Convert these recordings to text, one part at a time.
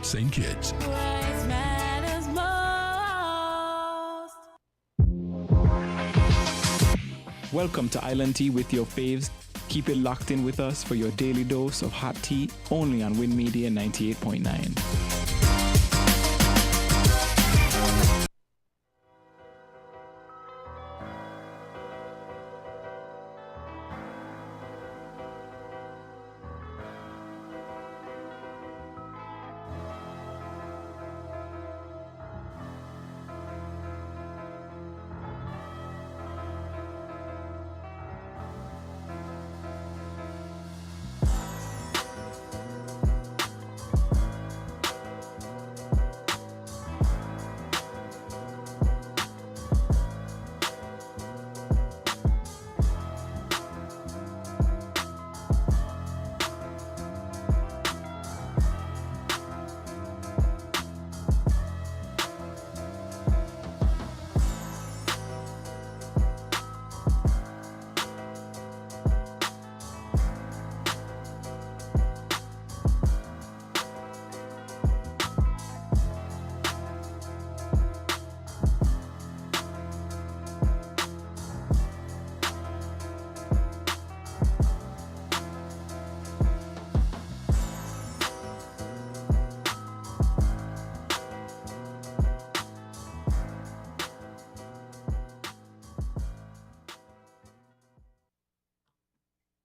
St. Kitts. What matters most. Welcome to Island Tea with your faves. Keep it locked in with us for your daily dose of hot tea only on Win Media 98.9.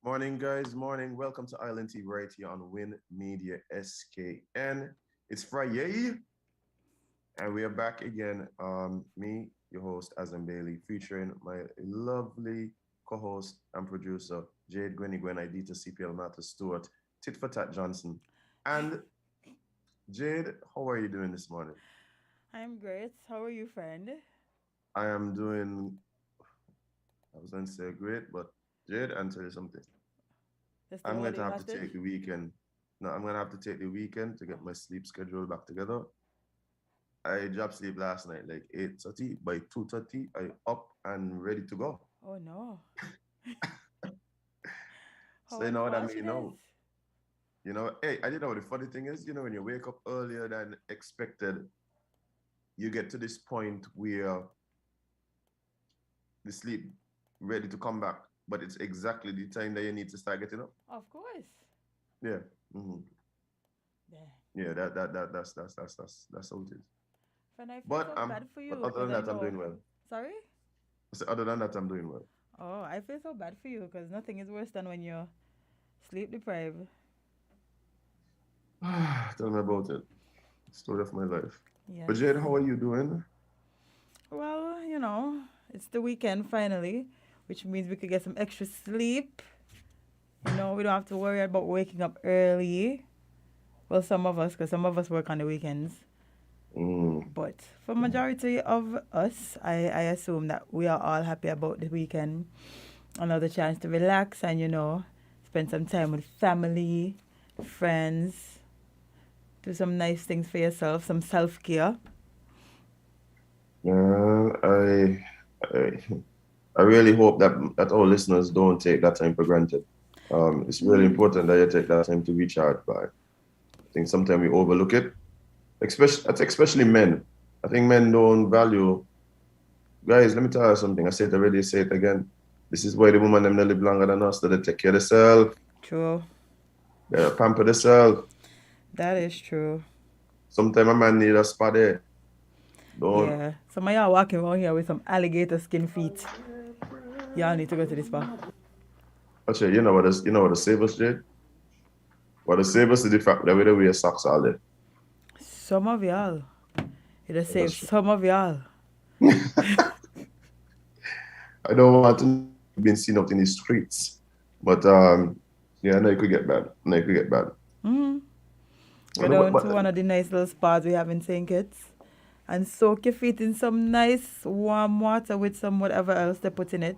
Morning, guys. Morning. Welcome to Island Tea right here on Win Media SKN. It's Friday, and we are back again. Me, your host, Azam Bailey, featuring my lovely co-host and producer, Jade Gwenny Gwen, Idita CPL Matter Stewart, Tit for Tat Johnson. And Jade, how are you doing this morning? I'm great. How are you, friend? I am doing, I was going to say great, but Jade, I'll tell you something. I'm going to have to take the weekend. No, I'm going to have to take the weekend to get my sleep schedule back together. I dropped sleep last night, like 8:30. By 2:30, I up and ready to go. Oh, no. So you know what I mean? You know, hey, I didn't know the funny thing is, when you wake up earlier than expected, you get to this point where the sleep ready to come back. But it's exactly the time that you need to start getting up. Of course. Yeah. Mm-hmm. Yeah. That's how it is. And I feel so bad for you. But other than that, I'm doing well. Sorry? So other than that, I'm doing well. Oh, I feel so bad for you because nothing is worse than when you're sleep deprived. Tell me about it. Story of my life. Yes. But Jade, how are you doing? Well, it's the weekend finally, which means we could get some extra sleep. We don't have to worry about waking up early. Well, some of us, because some of us work on the weekends. But for majority of us, I assume that we are all happy about the weekend. Another chance to relax and, spend some time with family, friends, do some nice things for yourself, some self-care. I really hope that our listeners don't take that time for granted. It's really important that you take that time to recharge. But I think sometimes we overlook it, especially men. I think men don't value. Guys, let me tell you something. I said it already, say it again. This is why the women them live longer than us. That they take care of themselves. True. They pamper themselves. That is true. Sometimes a man need a spa there. Yeah. Some of y'all walking around here with some alligator skin feet. Y'all need to go to the spa. Actually, you know what the save us, Jade? What the save us is the fact that we don't wear socks all day. Some of y'all. It'll save some of y'all. I don't want to be seen out in the streets. But yeah, I know it could get bad. Mm-hmm. Go down to one of the nice little spas we have in St. Kitts and soak your feet in some nice warm water with some whatever else they put in it.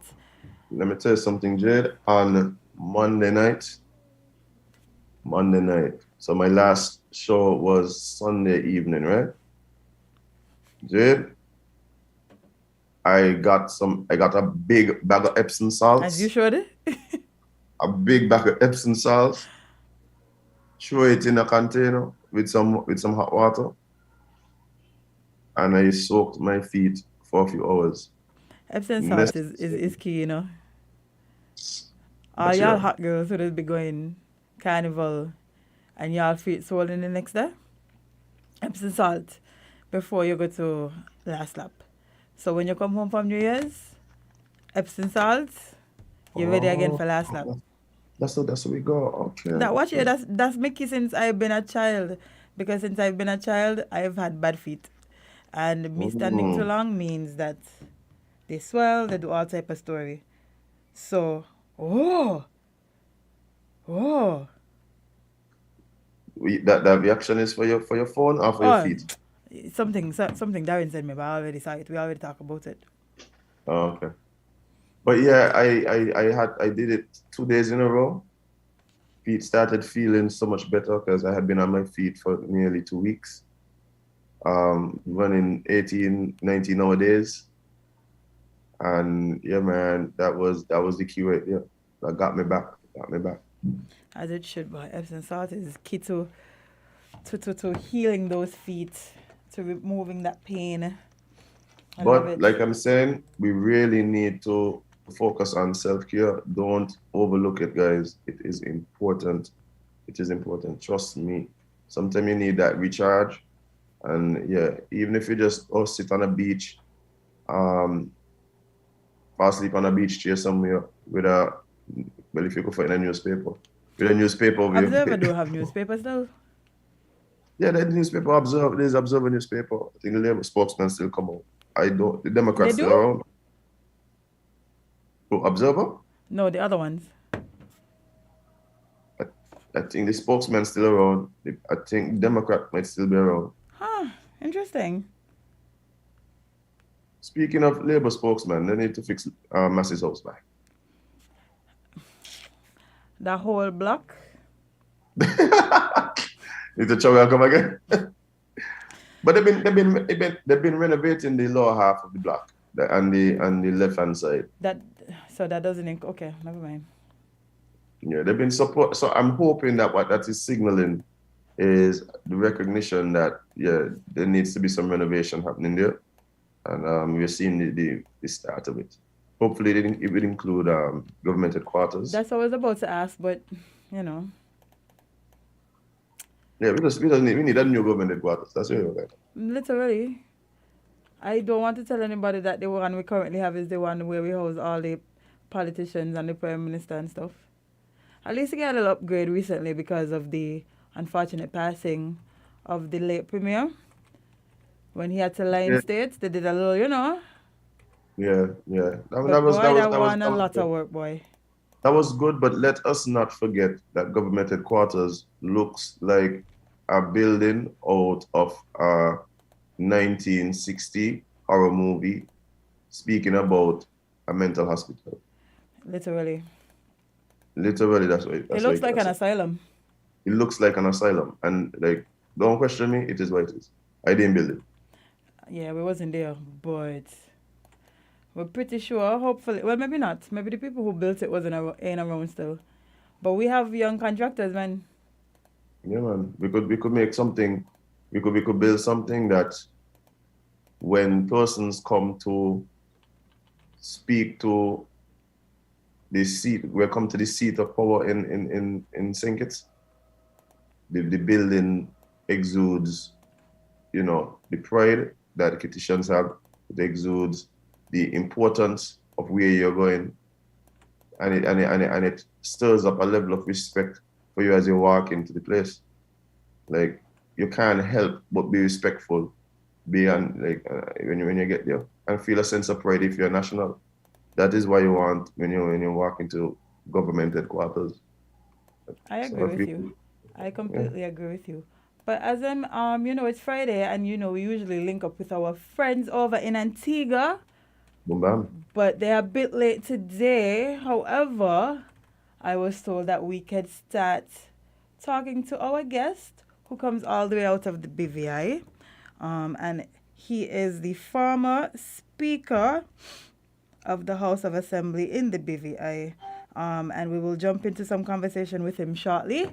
Let me tell you something, Jade. On Monday night. So my last show was Sunday evening, right? Jade, I got a big bag of Epsom salts. As you should. A big bag of Epsom salts. throw it in a container with some hot water, and I soaked my feet for a few hours. Epsom salt is, is, Necessary. is key, you know. All But y'all yeah, hot girls who be going carnival and y'all feet swollen the next day. Epsom salt before you go to last lap. So when you come home from New Year's, Epsom salt, you're ready again oh, for last lap. that's where we go. Okay, That watch you, okay. that's Mickey since I've been a child. Because since I've been a child, I've had bad feet. And me standing too Mm. long means that they swell, they do all type of story. So, oh, oh, That reaction is for your phone or for your oh, feet? something Darren said me, but I already saw it. We already talked about it. Oh, okay. But yeah, I did it 2 days in a row. Feet started feeling so much better because I had been on my feet for nearly 2 weeks. Running 18, 19 nowadays. And yeah, man, that was the key right there. That got me back. Got me back. As it should, but Epsom salt is key to healing those feet, to removing that pain. I love But it. like I'm saying, we really need to focus on self-care. Don't overlook it, guys. It is important. It is important. Trust me. Sometimes you need that recharge. And yeah, even if you just sit on a beach, um, fall asleep on a beach chair somewhere with a, well, if you could find a newspaper, with a newspaper over your Observer face. do have newspapers though. Yeah, the newspaper there's Observer newspaper. I think the Labour spokesman still come out. I don't, the They Democrats still do? around. Oh, Observer? No, the other ones. I, I think the spokesman still around. I think Democrat might still be around. Huh, interesting. Speaking of Labour spokesman, they need to fix Massey's house back. The whole block. Need to try and come again. But they've been renovating the lower half of the block and the left hand side. That doesn't okay, never mind. Yeah, they've been support. So I'm hoping that what that is signaling is the recognition that yeah, there needs to be some renovation happening there, and we're seeing the start of it. Hopefully, it will include government headquarters. That's what I was about to ask, but you know. Yeah, we need a new government headquarters. That's what we're Literally. I don't want to tell anybody that the one we currently have is the one where we house all the politicians and the prime minister and stuff. At least we got a little upgrade recently because of the unfortunate passing of the late premier. When he had to lie in Yeah, states, they did a little, you know. yeah, yeah. I mean, But boy, that one a lot of work, boy. that was good, but let us not forget that government headquarters looks like a building out of a 1960 horror movie speaking about a mental hospital. Literally. Literally, It looks like an asylum. it looks like an asylum. And like, don't question me, it is what it is. I didn't build it. Yeah, we wasn't there, but we're pretty sure, hopefully. Well, maybe not. Maybe the people who built it ain't around still. But we have young contractors, man. Yeah, man. We could make something, we could build something that when persons come to speak to the seat, we come to the seat of power in St. Kitts, the building exudes, the pride that the Kittitians have. It exudes the importance of where you're going, and it stirs up a level of respect for you as you walk into the place. Like you can't help but be respectful, when you get there, and feel a sense of pride if you're national. That is what you want when you walk into government headquarters. I So agree if with you. I completely agree with you. But as it's Friday, and we usually link up with our friends over in Antigua. boom bam. But they're a bit late today. However, I was told that we could start talking to our guest who comes all the way out of the BVI. And he is the former Speaker of the House of Assembly in the BVI. And we will jump into some conversation with him shortly.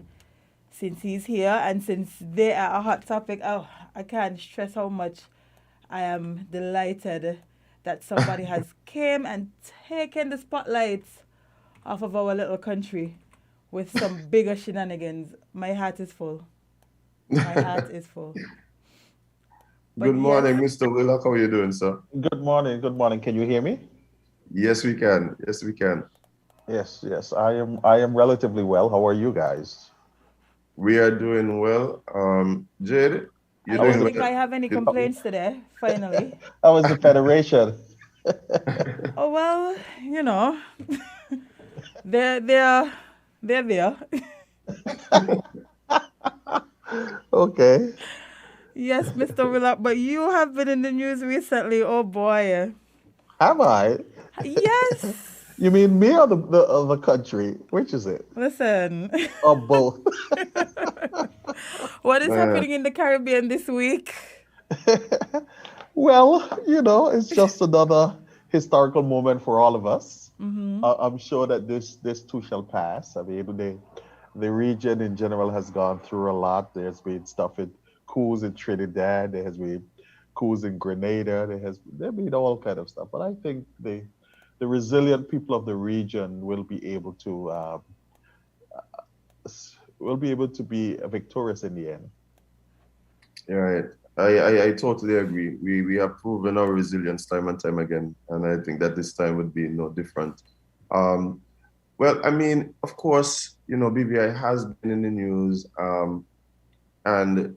since he's here and since they are a hot topic, oh, I can't stress how much I am delighted that somebody has came and taken the spotlight off of our little country with some bigger shenanigans. My heart is full. My heart is full. But Good yes, morning, Mr. Willock. How are you doing, sir? Good morning. Good morning. Can you hear me? Yes, we can. Yes, we can. Yes, yes. I am relatively well. How are you guys? We are doing well. Jade, I you're How was don't doing the think well? I have any You- complaints today, finally. how was the federation? Oh well, you know, they're there. Okay. Yes, Mr. Willard, but you have been in the news recently. Oh boy. Am I? Yes. You mean me or the country? Which is it? Listen, Or both? what is Uh, happening in the Caribbean this week? Well, it's just another historical moment for all of us. Mm-hmm. I'm sure that this too shall pass. I mean, the region in general has gone through a lot. There's been stuff in coups in Trinidad. There has been coups in Grenada. There been all kind of stuff. But I think the resilient people of the region will be able to be victorious in the end. You're right. I totally agree. We have proven our resilience time and time again, and I think that this time would be no different. Um, well, I mean, of course, BVI has been in the news, and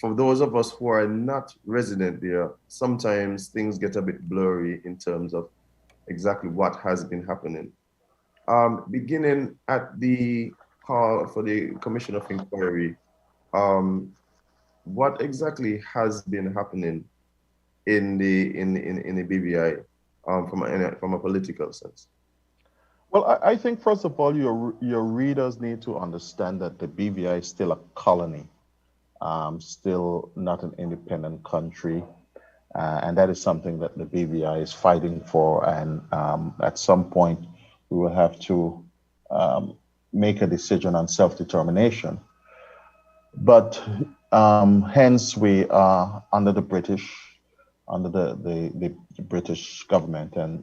for those of us who are not resident there, sometimes things get a bit blurry in terms of exactly what has been happening. Beginning at the call for the Commission of Inquiry, um, what exactly has been happening in the BVI from a political sense? Well, I think first of all, your readers need to understand that the BVI is still a colony, still not an independent country. And that is something that the BVI is fighting for. And at some point, we will have to um, make a decision on self-determination. But hence, we are under the British, under the British government. And,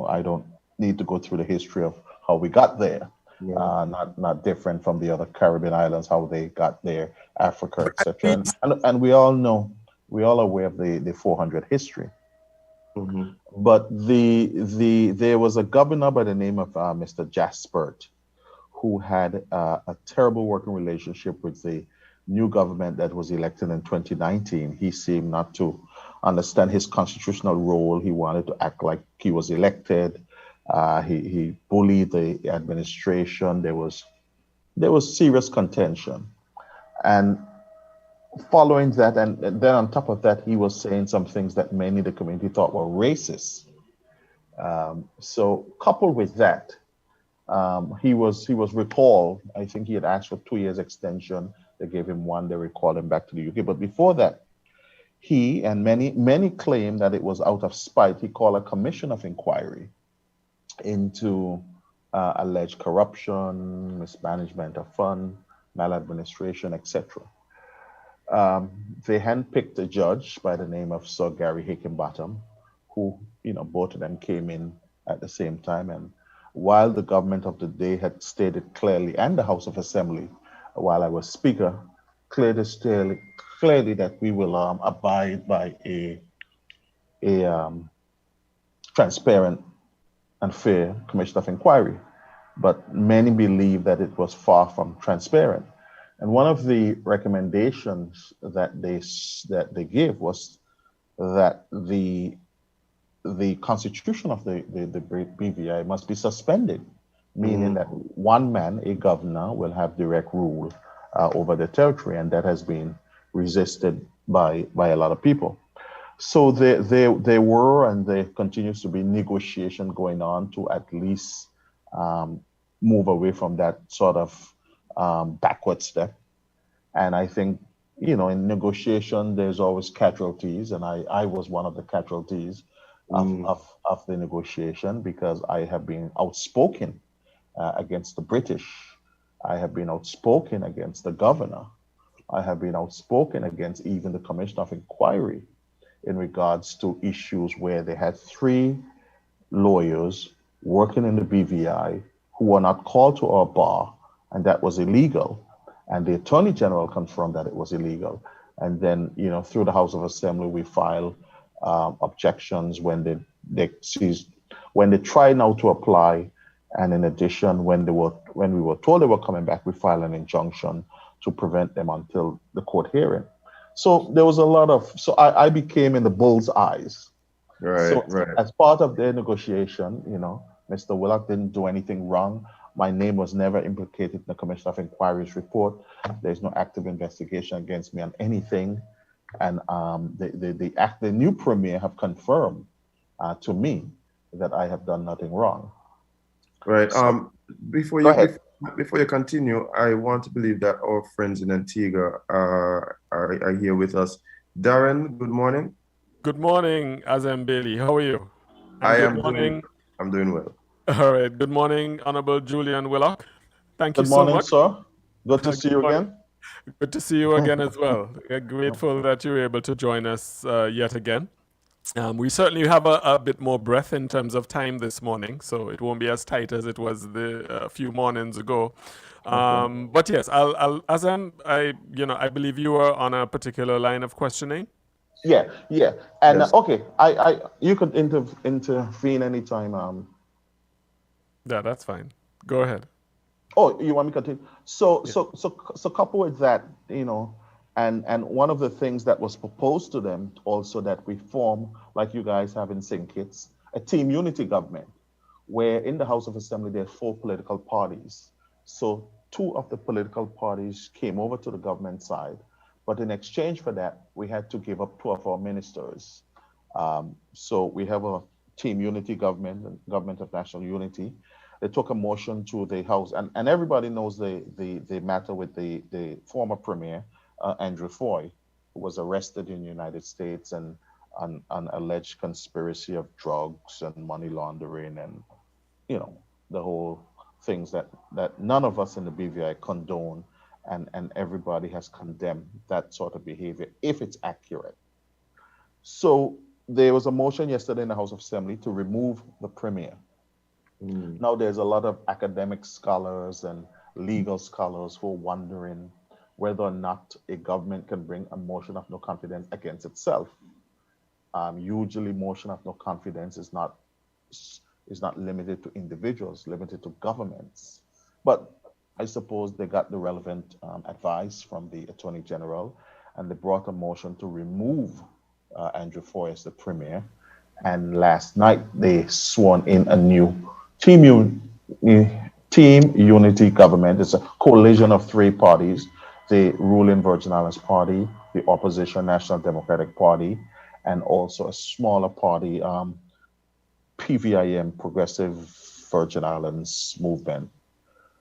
I don't need to go through the history of how we got there. Yeah. Not different from the other Caribbean islands, how they got there, Africa, etc. And we all know, we all are aware of the 400 history. Mhm. But there was a governor by the name of Mr. Jaspert who had a terrible working relationship with the new government that was elected in 2019. He seemed not to understand his constitutional role. He wanted to act like he was elected. He bullied the administration. There was serious contention, and following that, and then on top of that, he was saying some things that many in the community thought were racist. So coupled with that, he was recalled. I think he had asked for 2 years extension. They gave him one. They recalled him back to the UK. But before that, he and many claim that it was out of spite. He called a commission of inquiry into alleged corruption, mismanagement of fund, maladministration, etc. They handpicked a judge by the name of Sir Gary Hickenbottom, who, both of them came in at the same time. And while the government of the day had stated clearly, and the House of Assembly, while I was Speaker, clearly that we will abide by a transparent and fair commission of inquiry. But many believe that it was far from transparent. And one of the recommendations that they gave was that the constitution of the BVI must be suspended, meaning that one man, a governor, will have direct rule over the territory, and that has been resisted by a lot of people. So there were, and there continues to be, negotiation going on to at least move away from that sort of backward step. And I think, in negotiation, there's always casualties, and I was one of the casualties of the negotiation, because I have been outspoken against the British I have been outspoken against the governor. I have been outspoken against even the Commission of Inquiry in regards to issues where they had three lawyers working in the BVI who were not called to our bar, and that was illegal. And the Attorney General confirmed that it was illegal. And then, through the House of Assembly, we filed objections they seized, when they tried now to apply, and in addition, when we were told they were coming back, we filed an injunction to prevent them until the court hearing. So there was a lot of, so I became in the bull's eyes. So Right. as part of their negotiation, Mr. Willock didn't do anything wrong. My name was never implicated in the Commission of Inquiry's report. There's no active investigation against me on anything. And the new premier have confirmed to me that I have done nothing wrong. Right. So, Before go you ahead. before you continue, I want to believe that our friends in Antigua are here with us. Darren, good morning. Good morning, Azam Bailey. How are you? And I good am morning. I'm doing well. All right. Good morning, Honorable Julian Willock. Thank you Good so morning, much. sir. Good to see Good you morning. again. Good to see you again as well. Grateful that you were able to join us yet again. We certainly have a bit more breath in terms of time this morning, so it won't be as tight as it was the few mornings ago. Okay. But yes, Azam, I believe you were on a particular line of questioning. Yeah, yeah. And Yes. okay, you could intervene anytime. Yeah, that's fine. Go ahead. Oh, you want me to continue? So, Yeah. couple with that, and one of the things that was proposed to them also, that we form, like you guys have in St. Kitts, a team unity government, where in the House of Assembly there are four political parties. So two of the political parties came over to the government side, but in exchange for that, we had to give up two of our ministers. So we have a team unity government, government of national unity. They took a motion to the House, and everybody knows the matter with the former premier, Andrew Foy, who was arrested in the United States and on alleged conspiracy of drugs and money laundering, and you know the whole things that none of us in the BVI condone, and everybody has condemned that sort of behavior if it's accurate. So there was a motion yesterday in the House of Assembly to remove the premier. Mm. Now, there's a lot of academic scholars and legal scholars who are wondering whether or not a government can bring a motion of no confidence against itself. Usually, motion of no confidence is not limited to individuals, limited to governments. But I suppose they got the relevant advice from the Attorney General, and they brought a motion to remove Andrew Foy as the premier. And last night they sworn in a new team, team unity government. It's a coalition of three parties: the ruling Virgin Islands Party, the opposition National Democratic Party, and also a smaller party, PVIM, Progressive Virgin Islands Movement.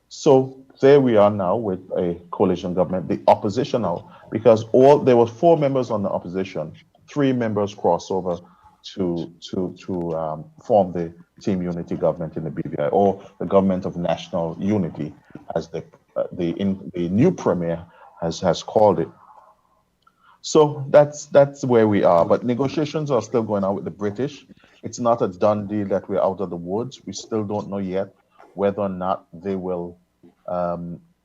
So there we are now with a coalition government. The opposition now, because there were four members on the opposition, three members crossover to form the team unity government in the BVI, or the government of national unity, as the new premier has called it. So that's where we are. But negotiations are still going on with the British. It's not a done deal that we're out of the woods. We still don't know yet whether or not they will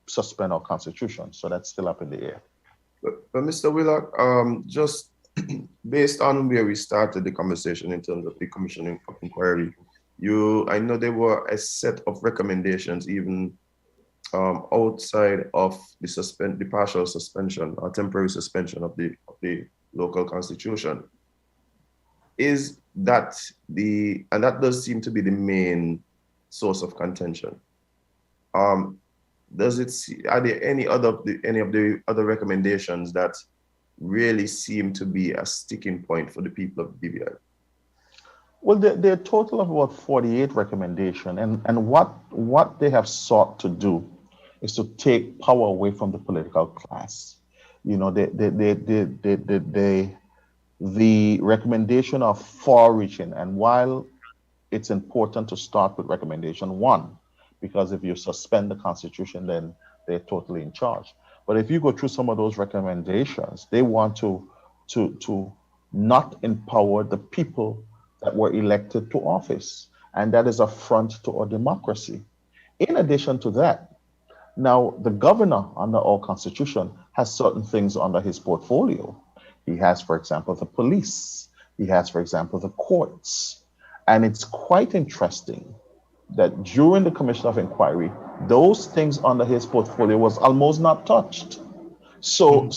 suspend our constitution. So that's still up in the air. But Mr. Willock, just based on where we started the conversation in terms of the commissioning of inquiry, I know there were a set of recommendations even outside of the partial suspension or temporary suspension of the local constitution. Is that and that does seem to be the main source of contention. Are there any of the other recommendations that really seem to be a sticking point for the people of BVI? Well, there are a total of about 48 recommendations, and what they have sought to do is to take power away from the political class. You know, the recommendation are far-reaching, and while it's important to start with recommendation one, because if you suspend the constitution, then they're totally in charge. But if you go through some of those recommendations, they want to not empower the people that were elected to office, and that is affront to our democracy. In addition to that, now the governor under our constitution has certain things under his portfolio. He has, for example, the police. He has, for example, the courts. And it's quite interesting that during the commission of inquiry, those things under his portfolio was almost not touched. So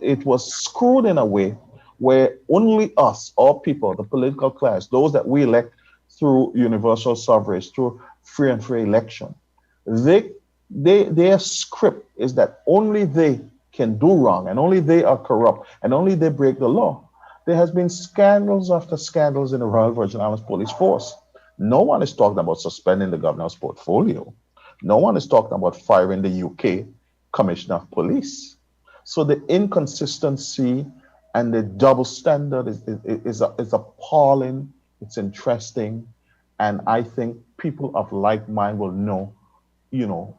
it was screwed in a way where only us, all people, the political class, those that we elect through universal suffrage, through free and fair election, they their script is that only they can do wrong and only they are corrupt and only they break the law. There has been scandals after scandals in the Royal Virgin Islands Police Force. No one is talking about suspending the governor's portfolio. No one is talking about firing the UK Commissioner of Police. So the inconsistency and the double standard is appalling. It's interesting. And I think people of like mind will know,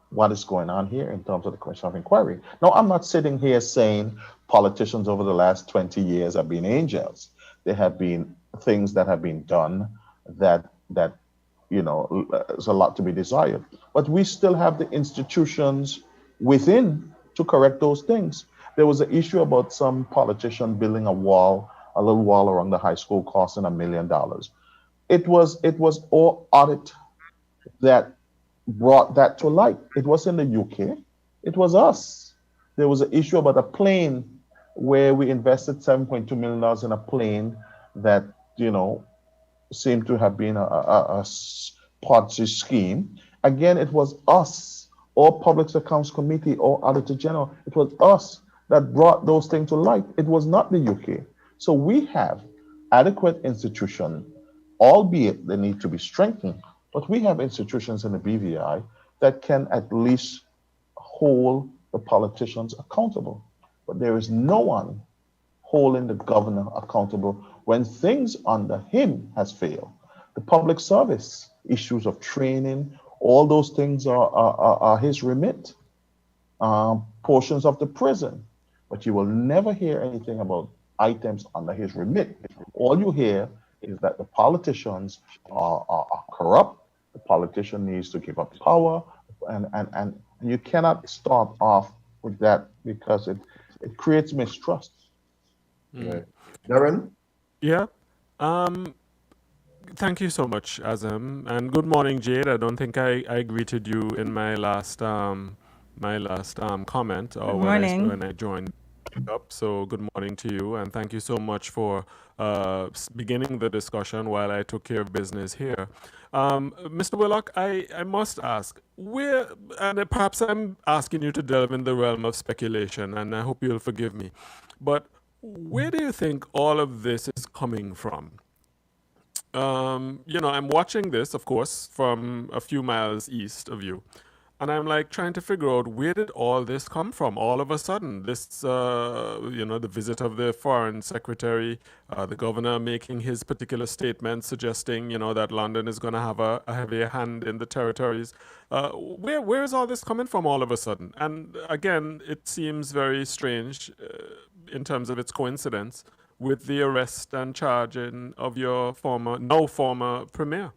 what is going on here in terms of the Commission of Inquiry. Now, I'm not sitting here saying politicians over the last 20 years have been angels. There have been things that have been done that there's a lot to be desired. But we still have the institutions within to correct those things. There was an issue about some politician building a little wall around the high school costing $1 million. It was all audit that brought that to light. It was in the UK. It was us. There was an issue about a plane where we invested $7.2 million in a plane that, seemed to have been a Ponzi scheme. Again, it was us, or Public Accounts Committee, or Auditor General. It was us that brought those things to light. It was not the UK. So we have adequate institutions, albeit they need to be strengthened, but we have institutions in the BVI that can at least hold the politicians accountable. But there is no one holding the governor accountable when things under him has failed. The public service, issues of training, all those things are his remit. Portions of the prison, but you will never hear anything about items under his remit. All you hear is that the politicians are corrupt. The politician needs to give up power, and you cannot start off with that because it creates mistrust. Right. Darren? Yeah. Thank you so much, Azam, and good morning, Jade. I don't think I greeted you in my last comment or Good morning. when I joined up. So good morning to you, and thank you so much for beginning the discussion while I took care of business here. Mr. Willock, I must ask, and perhaps I'm asking you to delve in the realm of speculation, and I hope you'll forgive me, but where do you think all of this is coming from? I'm watching this, of course, from a few miles east of you. And I'm like trying to figure out, where did all this come from all of a sudden? This, the visit of the foreign secretary, the governor making his particular statement suggesting, that London is going to have a heavier hand in the territories. Where is all this coming from all of a sudden? And again, it seems very strange in terms of its coincidence with the arrest and charging of your former premier.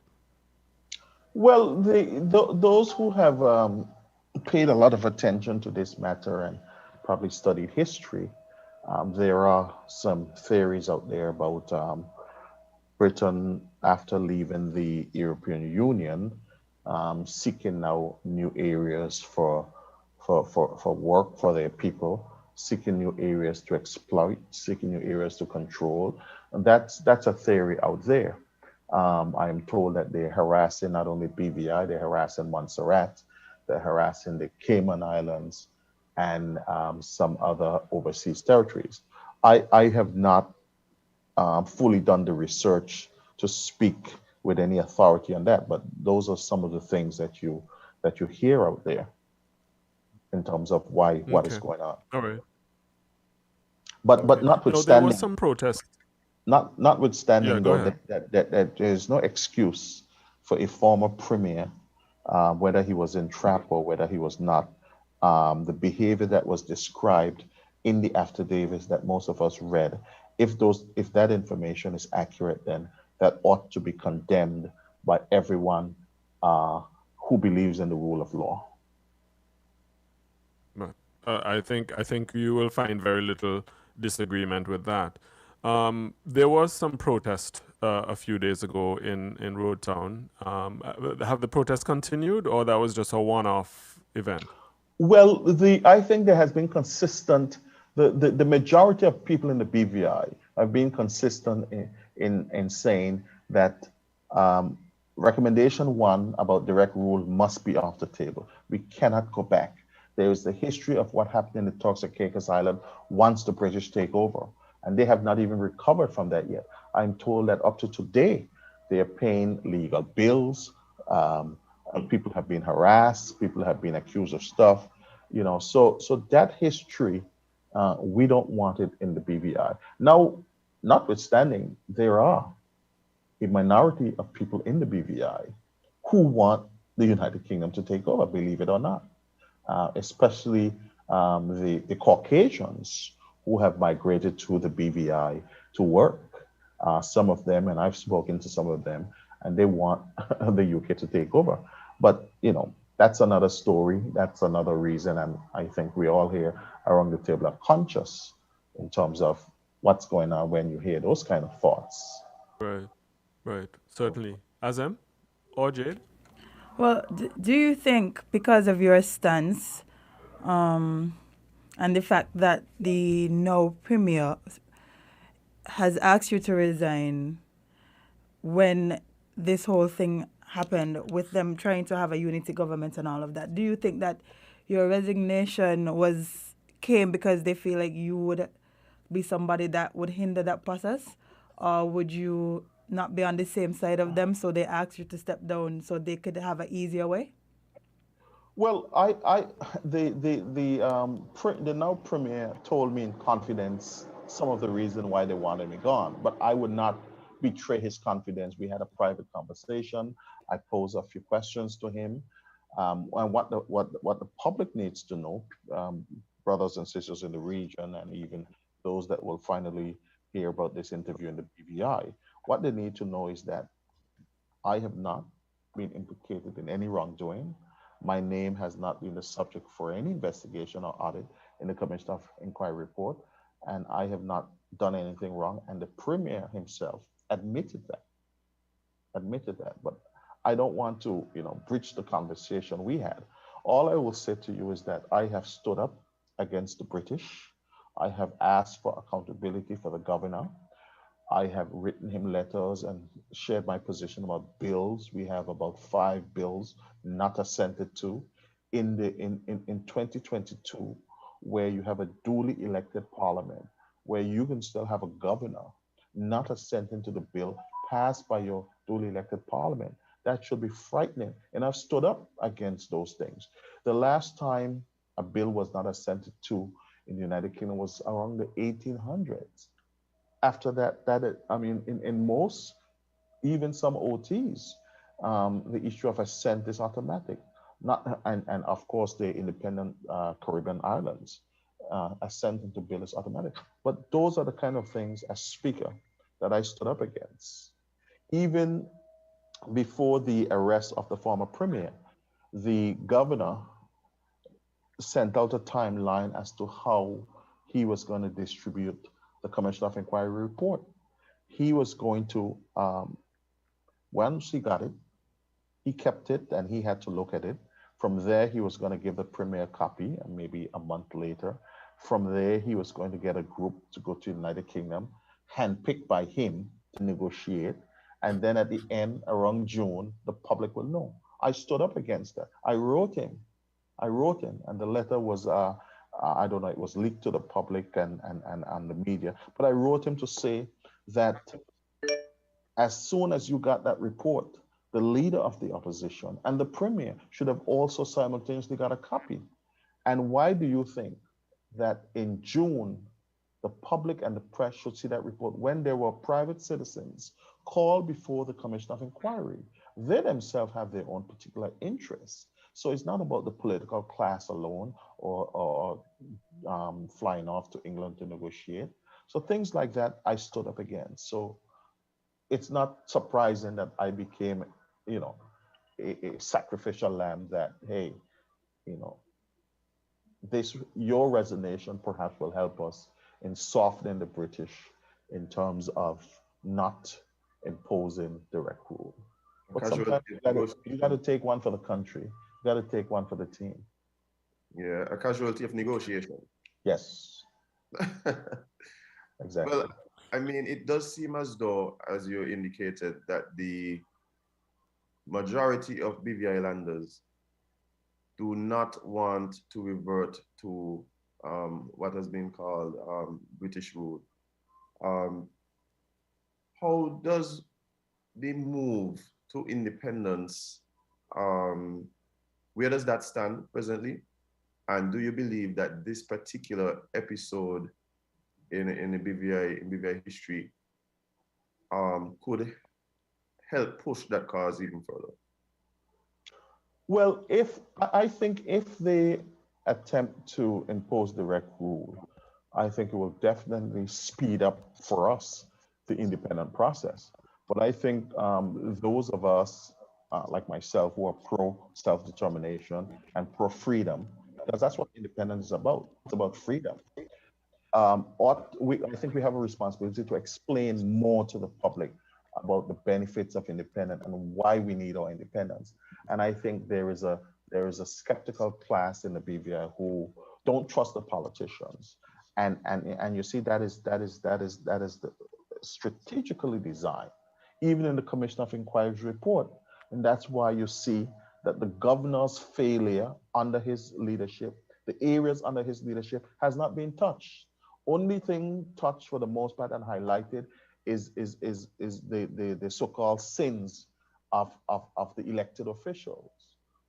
Well, those who have paid a lot of attention to this matter and probably studied history, there are some theories out there about Britain, after leaving the European Union, seeking now new areas for work for their people, seeking new areas to exploit, seeking new areas to control. And that's a theory out there. I am told that they're harassing not only BVI, they're harassing Montserrat, they're harassing the Cayman Islands, and some other overseas territories. I have not fully done the research to speak with any authority on that, but those are some of the things that you hear out there in terms of what is going on. All right. But No, there notwithstanding, was some protest. notwithstanding Yeah, go though ahead. that there is no excuse for a former premier, whether he was in trap or whether he was not, the behavior that was described in the affidavits that most of us read, if that information is accurate, then that ought to be condemned by everyone uh, who believes in the rule of law. But, I think you will find very little disagreement with that. There was some protest a few days ago in Road Town. Have the protests continued, or that was just a one-off event? Well, I think there has been consistent. The majority of people in the BVI have been consistent in saying that um, recommendation one about direct rule must be off the table. We cannot go back. There is the history of what happened in the Turks and Caicos Island once the British take over, and they have not even recovered from that yet. I'm told that up to today, they are paying legal bills. Um, People have been harassed. People have been accused of stuff, So that history, we don't want it in the BVI. Now, notwithstanding, there are a minority of people in the BVI who want the United Kingdom to take over, believe it or not, especially the Caucasians who have migrated to the BVI to work. Some of them, and I've spoken to some of them, and they want the UK to take over. But, that's another story. That's another reason. And I think we all here around the table are conscious in terms of what's going on when you hear those kind of thoughts. Right, right, certainly. Azem or Jade? Well, do you think because of your stance and the fact that the now premier has asked you to resign when this whole thing happened with them trying to have a unity government and all of that, do you think that your resignation came because they feel like you would be somebody that would hinder that process, or would you not be on the same side of them, so they asked you to step down so they could have an easier way? Well, the now premier told me in confidence some of the reason why they wanted me gone, but I would not betray his confidence. We had a private conversation. I posed a few questions to him, and what the public needs to know, brothers and sisters in the region, and even those that will finally hear about this interview in the BVI, what they need to know is that I have not been implicated in any wrongdoing. My name has not been the subject for any investigation or audit in the Commission of Inquiry report, and I have not done anything wrong. And the Premier himself admitted that. But I don't want to, breach the conversation we had. All I will say to you is that I have stood up against the British. I have asked for accountability for the governor. I have written him letters and shared my position about bills. We have about 5 bills not assented to in 2022, where you have a duly elected parliament, where you can still have a governor not assenting to the bill passed by your duly elected parliament. That should be frightening. And I've stood up against those things. The last time a bill was not assented to in the United Kingdom was around the 1800s. After that, I mean, in most, even some OTs, the issue of assent is automatic. Not and of course the independent Caribbean islands, assent into bill is automatic. But those are the kind of things as speaker that I stood up against. Even before the arrest of the former premier, the governor sent out a timeline as to how he was going to distribute the Commission of Inquiry report. He was going to, once he got it, he kept it and he had to look at it. From there, he was going to give the premier a copy, and maybe a month later. From there, he was going to get a group to go to the United Kingdom, handpicked by him to negotiate. And then at the end, around June, the public will know. I stood up against that. I wrote him, and the letter was, I don't know, it was leaked to the public and the media. But I wrote him to say that as soon as you got that report, the leader of the opposition and the premier should have also simultaneously got a copy. And why do you think that in June, the public and the press should see that report when there were private citizens called before the Commission of Inquiry? They themselves have their own particular interests. So it's not about the political class alone or flying off to England to negotiate. So things like that, I stood up against. So it's not surprising that I became, you know, a sacrificial lamb that, hey, you know, this your resignation perhaps will help us in softening the British in terms of not imposing direct rule. A But casualty sometimes of you gotta negotiation. take one for the country. You gotta take one for the team. Yeah, a casualty of negotiation. Yes, Well, exactly. I mean, it does seem as though, as you indicated, that the majority of BV Islanders do not want to revert to what has been called British rule. Um, how does the move to independence, um, where does that stand presently? And do you believe that this particular episode in the BVI history could help push that cause even further? Well, if I think if they attempt to impose direct rule, I think it will definitely speed up for us the independent process. But I think those of us like myself who are pro self determination and pro freedom, because that's what independence is about. It's about freedom. I think we have a responsibility to explain more to the public about the benefits of independence and why we need our independence. And I think there is a skeptical class in the BVI who don't trust the politicians, and you see that is strategically designed, even in the Commission of Inquiry's report, and that's why you see that the governor's failure under his leadership, the areas under his leadership, has not been touched. Only thing touched for the most part and highlighted is the so-called sins of the elected officials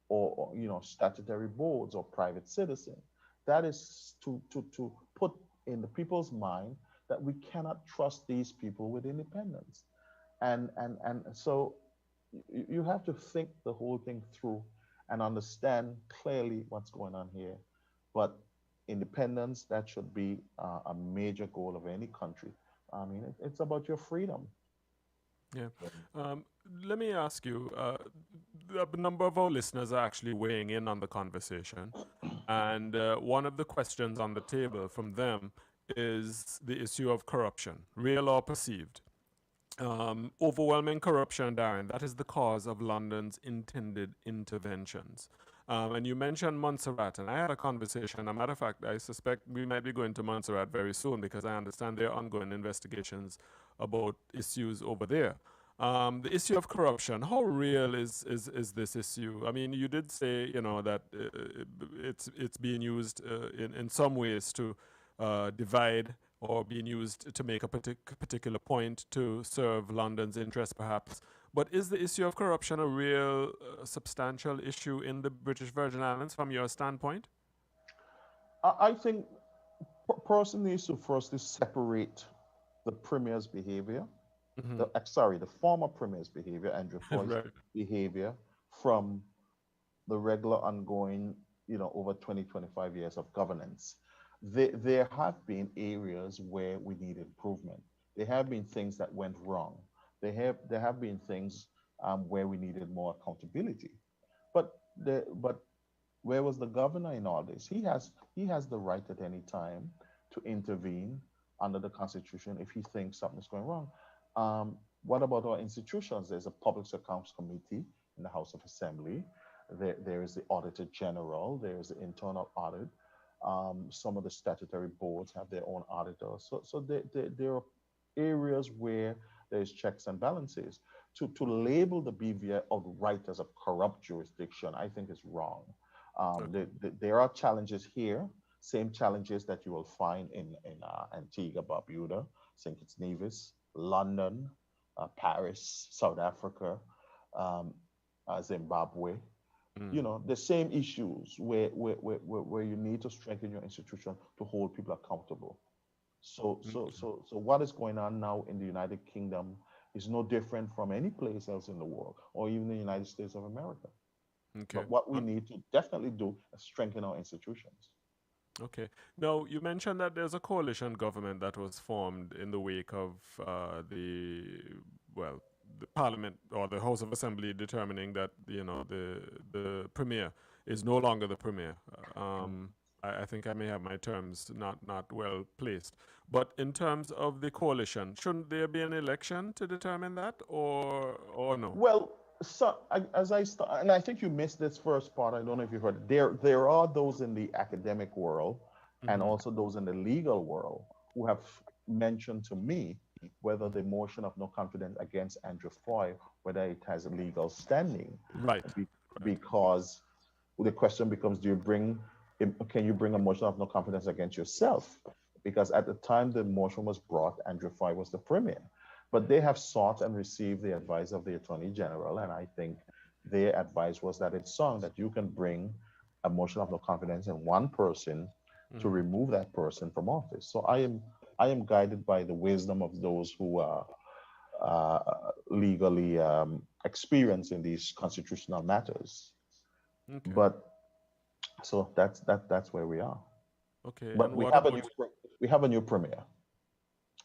or statutory boards or private citizens. That is to put in the people's mind that we cannot trust these people with independence. And so you have to think the whole thing through and understand clearly what's going on here. But independence, that should be a major goal of any country. I mean, it's about your freedom. Yeah. Um, Let me ask you, a number of our listeners are actually weighing in on the conversation. And one of the questions on the table from them is the issue of corruption, real or perceived. Overwhelming corruption, Darren, that is the cause of London's intended interventions. And you mentioned Montserrat, and I had a conversation. A matter of fact, I suspect we might be going to Montserrat very soon because I understand there are ongoing investigations about issues over there. The issue of corruption, how real is this issue? I mean, you did say, that it's being used in some ways to divide or being used to make a particular point to serve London's interests, perhaps. But is the issue of corruption a real substantial issue in the British Virgin Islands from your standpoint? I think person needs to firstly separate the premier's behavior, Hmm. the former premier's behavior, Andrew Floyd's Right. behavior, from the regular ongoing, over 20, 25 years of governance. There have been areas where we need improvement. There have been things that went wrong. There have been things where we needed more accountability. But where was the governor in all this? He has the right at any time to intervene under the Constitution if he thinks something's going wrong. What about our institutions? There's a Public Accounts Committee in the House of Assembly. There is the Auditor General. There is the internal audit. Some of the statutory boards have their own auditors. So there are areas where there's checks and balances. To label the BVI outright as a corrupt jurisdiction, I think is wrong. Okay. There are challenges here, same challenges that you will find in Antigua, Barbuda, St. Kitts Nevis, London, Paris, South Africa, um, Zimbabwe. Mm. The same issues where you need to strengthen your institution to hold people accountable. So what is going on now in the United Kingdom is no different from any place else in the world or even the United States of America. Okay. But what we need to definitely do is strengthen our institutions. Okay. Now, you mentioned that there's a coalition government that was formed in the wake of well, the Parliament or the House of Assembly determining that, the Premier is no longer the Premier. I think I may have my terms not well placed. But in terms of the coalition, shouldn't there be an election to determine that, or no? Well, so as I start, and I think you missed this first part. I don't know if you heard. There are those in the academic world, and Mm-hmm. also those in the legal world who have mentioned to me whether the motion of no confidence against Andrew Foy, whether it has a legal standing, Right. be- because the question becomes: can you bring a motion of no confidence against yourself? Because at the time the motion was brought, Andrew Foy was the premier. But they have sought and received the advice of the Attorney General, and I think their advice was that it's sound that you can bring a motion of no confidence in one person to Mm-hmm. remove that person from office. So I am guided by the wisdom of those who are legally experienced in these constitutional matters. Okay. But so that's where we are. Okay. But And what about we have a new premier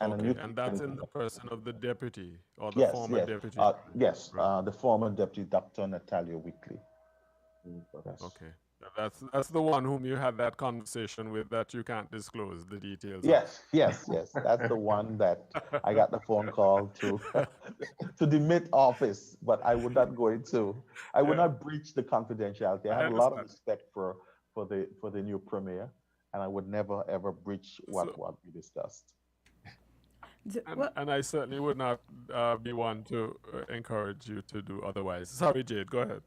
and a okay? new And that's in and the person of the deputy or the yes, former yes, deputy. yes. Right. The former deputy, Dr. Natalia Weekly. Yes, Okay. That's the one whom you had that conversation with that you can't disclose the details of. yes, yes, yes. That's the one that I got the phone call to to demit office, but I would not go into. I would Yeah, not breach the confidentiality. I I have a lot of understand. respect for the new premier, and I would never ever breach So, what we discussed. Well, and I certainly would not be one to encourage you to do otherwise. Sorry, Jade, go ahead.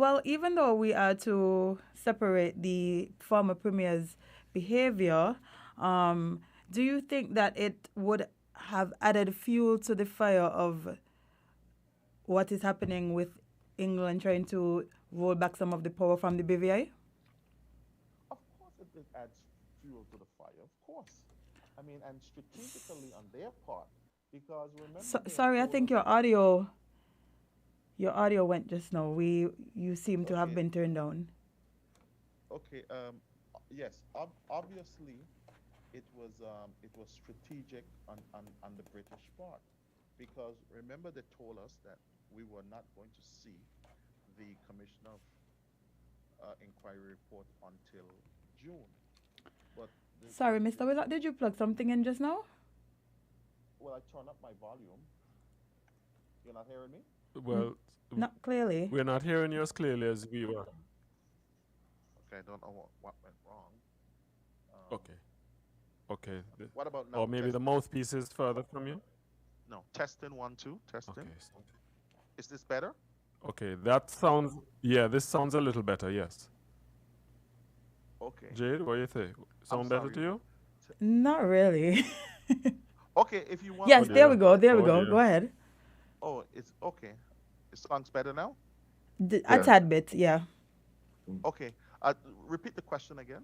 well, even though we are to separate the former premier's behavior, do you think that it would have added fuel to the fire of what is happening with England trying to roll back some of the power from the BVI? Of course, it adds fuel to the fire. Of course, I mean, and strategically on their part, because remember they have Sorry, I told think us. your audio went just now. You seem to have Okay, been turned down. okay. Yes. Obviously, it was strategic on the British part, because remember they told us that we were not going to see the Commission of Inquiry report until June. But Sorry, Mr. Willard, did you plug something in just now? well, I turned up my volume. You're not hearing me? Well, Not clearly. we're not hearing you as clearly as we were. Okay, I don't know what went wrong. Okay. Okay. What about now? Or maybe the mouthpiece is further from you. No, testing 1 2 testing. Okay. Is this better? Okay. That sounds. Yeah, this sounds a little better. Yes. Okay. Jade, what do you think? Sound better to sorry. you? Not really. Okay, if you want. Yes, Oh there we dear. go. There we Oh go. dear. Go ahead. Oh, it's okay. It sounds better now. A Yeah. tad bit, yeah. Okay. Repeat the question again.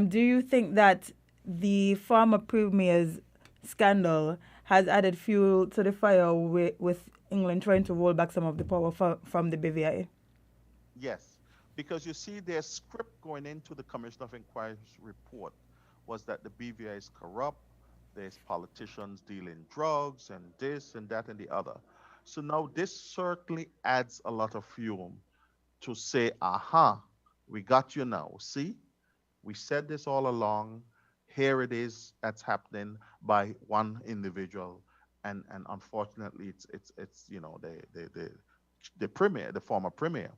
Do you think that the former premier's scandal has added fuel to the fire with England trying to roll back some of the power from the BVI? Yes, because you see, their script going into the Commission of Inquiry's report was that the BVI is corrupt. There's politicians dealing drugs and this and that and the other. So now this certainly adds a lot of fuel to say, aha, we got you now. See, we said this all along. Here it is. That's happening by one individual, and unfortunately, it's the premier, the former premier.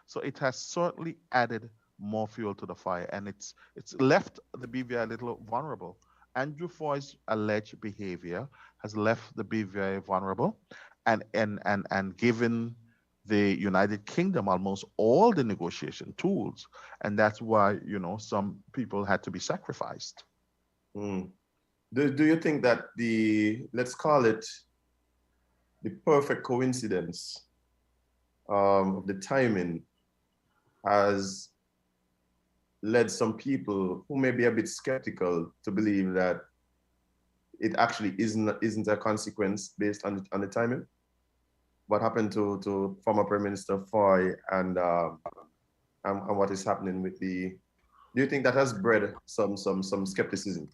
So it has certainly added more fuel to the fire, and it's left the BVI a little vulnerable. Andrew Foy's alleged behavior has left the BVI vulnerable, and given the United Kingdom almost all the negotiation tools, and that's why some people had to be sacrificed. Mm. Do you think that let's call it the perfect coincidence of the timing has led some people who may be a bit skeptical to believe that it actually isn't a consequence based on the timing? what happened to former Prime Minister Foy and what is happening with the. Do you think that has bred some skepticism?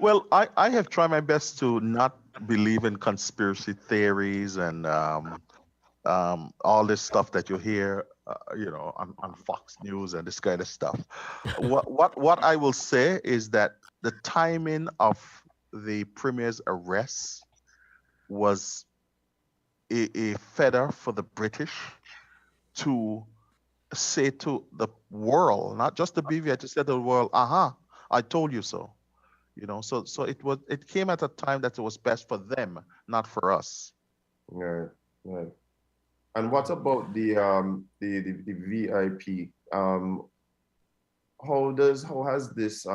Well, I have tried my best to not believe in conspiracy theories and all this stuff that you hear, on Fox News and this kind of stuff. What I will say is that the timing of the premier's arrest was a feather for the British to say to the world, not just the BVI, to say to the world, I told you so. So it came at a time that it was best for them, not for us. Right, right. And what about the VIP? How has this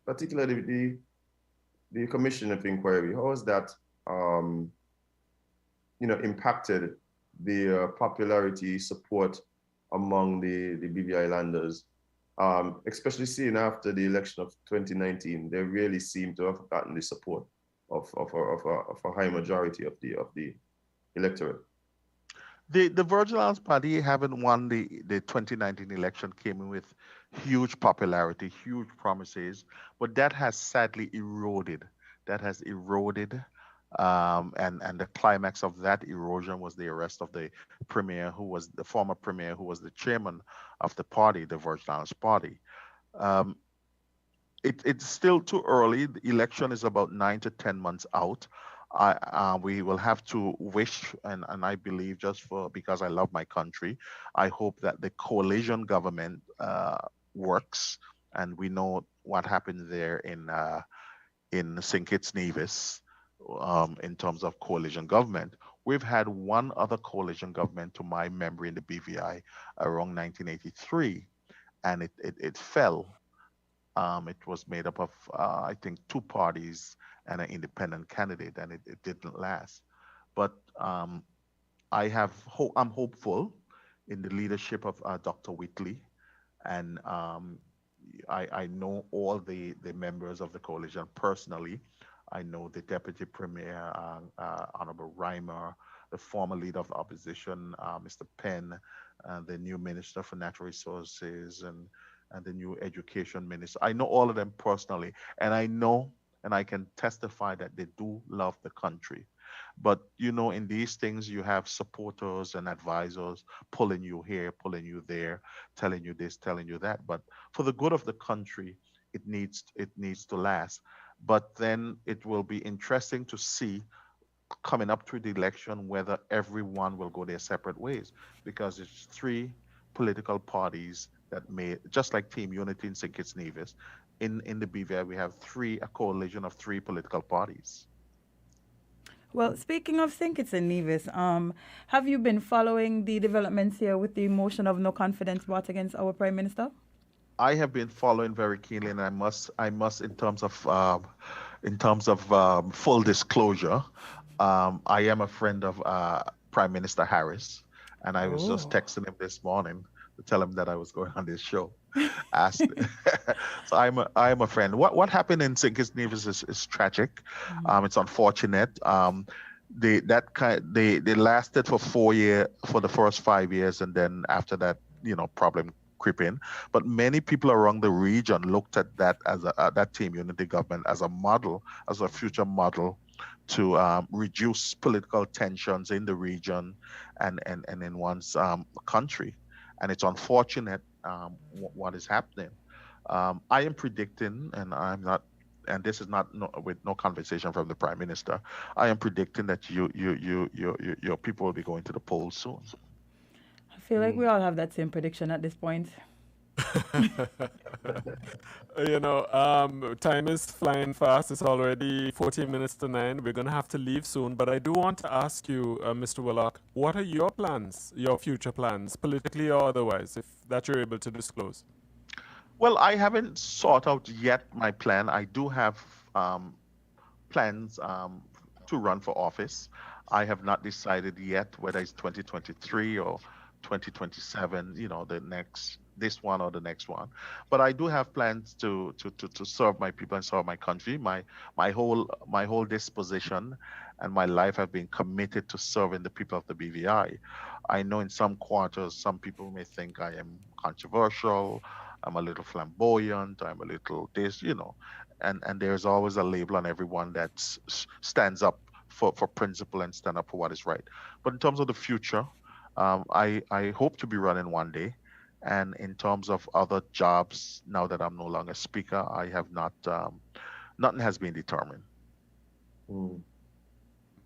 particularly the commission of inquiry, how has that impacted the popularity support among the BVI landers, especially seeing after the election of 2019, they really seem to have gotten the support of a high majority of the electorate. The Virgin Islands Party, having won the 2019 election, came in with huge popularity, huge promises, but that has sadly eroded. That has eroded, and the climax of that erosion was the arrest of the premier, who was the former premier, who was the chairman of the party, the Virgin Islands Party. Um, it's still too early. The election is about 9 to 10 months out. We will have to wish, and I believe, just because I love my country, I hope that the coalition government works, and we know what happened there in St. Kitts Nevis, in terms of coalition government. We've had one other coalition government, to my memory, in the BVI around 1983, and it fell. It was made up of, I think, two parties and an independent candidate, and it didn't last. But I'm hopeful in the leadership of Dr. Whitley, and I know all the members of the coalition personally. I know the Deputy Premier, Honorable Reimer, the former leader of the opposition, Mr. Penn, the new Minister for Natural Resources, and the new Education Minister. I know all of them personally, and I know and I can testify that they do love the country. But in these things, you have supporters and advisors pulling you here, pulling you there, telling you this, telling you that. But for the good of the country, it needs to last. But then it will be interesting to see, coming up to the election, whether everyone will go their separate ways, because it's three political parties that made, just like Team Unity in St. Kitts Nevis. In the BVI, we have a coalition of three political parties. Well, speaking of St. Kitts and Nevis, have you been following the developments here with the motion of no confidence brought against our Prime Minister? I have been following very keenly, and I must, in terms of full disclosure, I am a friend of Prime Minister Harris, and I was just Oh. texting him this morning to tell him that I was going on this show. Asked, so I'm a friend. What happened in St. Kitts Nevis is tragic. It's unfortunate. They lasted for 4 years, for the first 5 years, and then after that, problem creep in. But many people around the region looked at that as that Team Unity government as a model, as a future model to reduce political tensions in the region and in one's country. And it's unfortunate what is happening. I am predicting, and I'm not, and this is not with no conversation from the Prime Minister. I am predicting that your people will be going to the polls soon. I feel like we all have that same prediction at this point. Time is flying fast. It's already 14 minutes to 9. We're going to have to leave soon. But I do want to ask you, Mr. Willock, what are your plans, your future plans, politically or otherwise, if that you're able to disclose? Well, I haven't sought out yet my plan. I do have plans to run for office. I have not decided yet whether it's 2023 or 2027, the this one or the next one. But I do have plans to serve my people and serve my country. My whole disposition and my life have been committed to serving the people of the BVI. I know in some quarters, some people may think I am controversial, I'm a little flamboyant, I'm a little this, and there's always a label on everyone that stands up for principle and stand up for what is right. But in terms of the future, I hope to be running one day. And in terms of other jobs, now that I'm no longer speaker, I have not, nothing has been determined. Mm.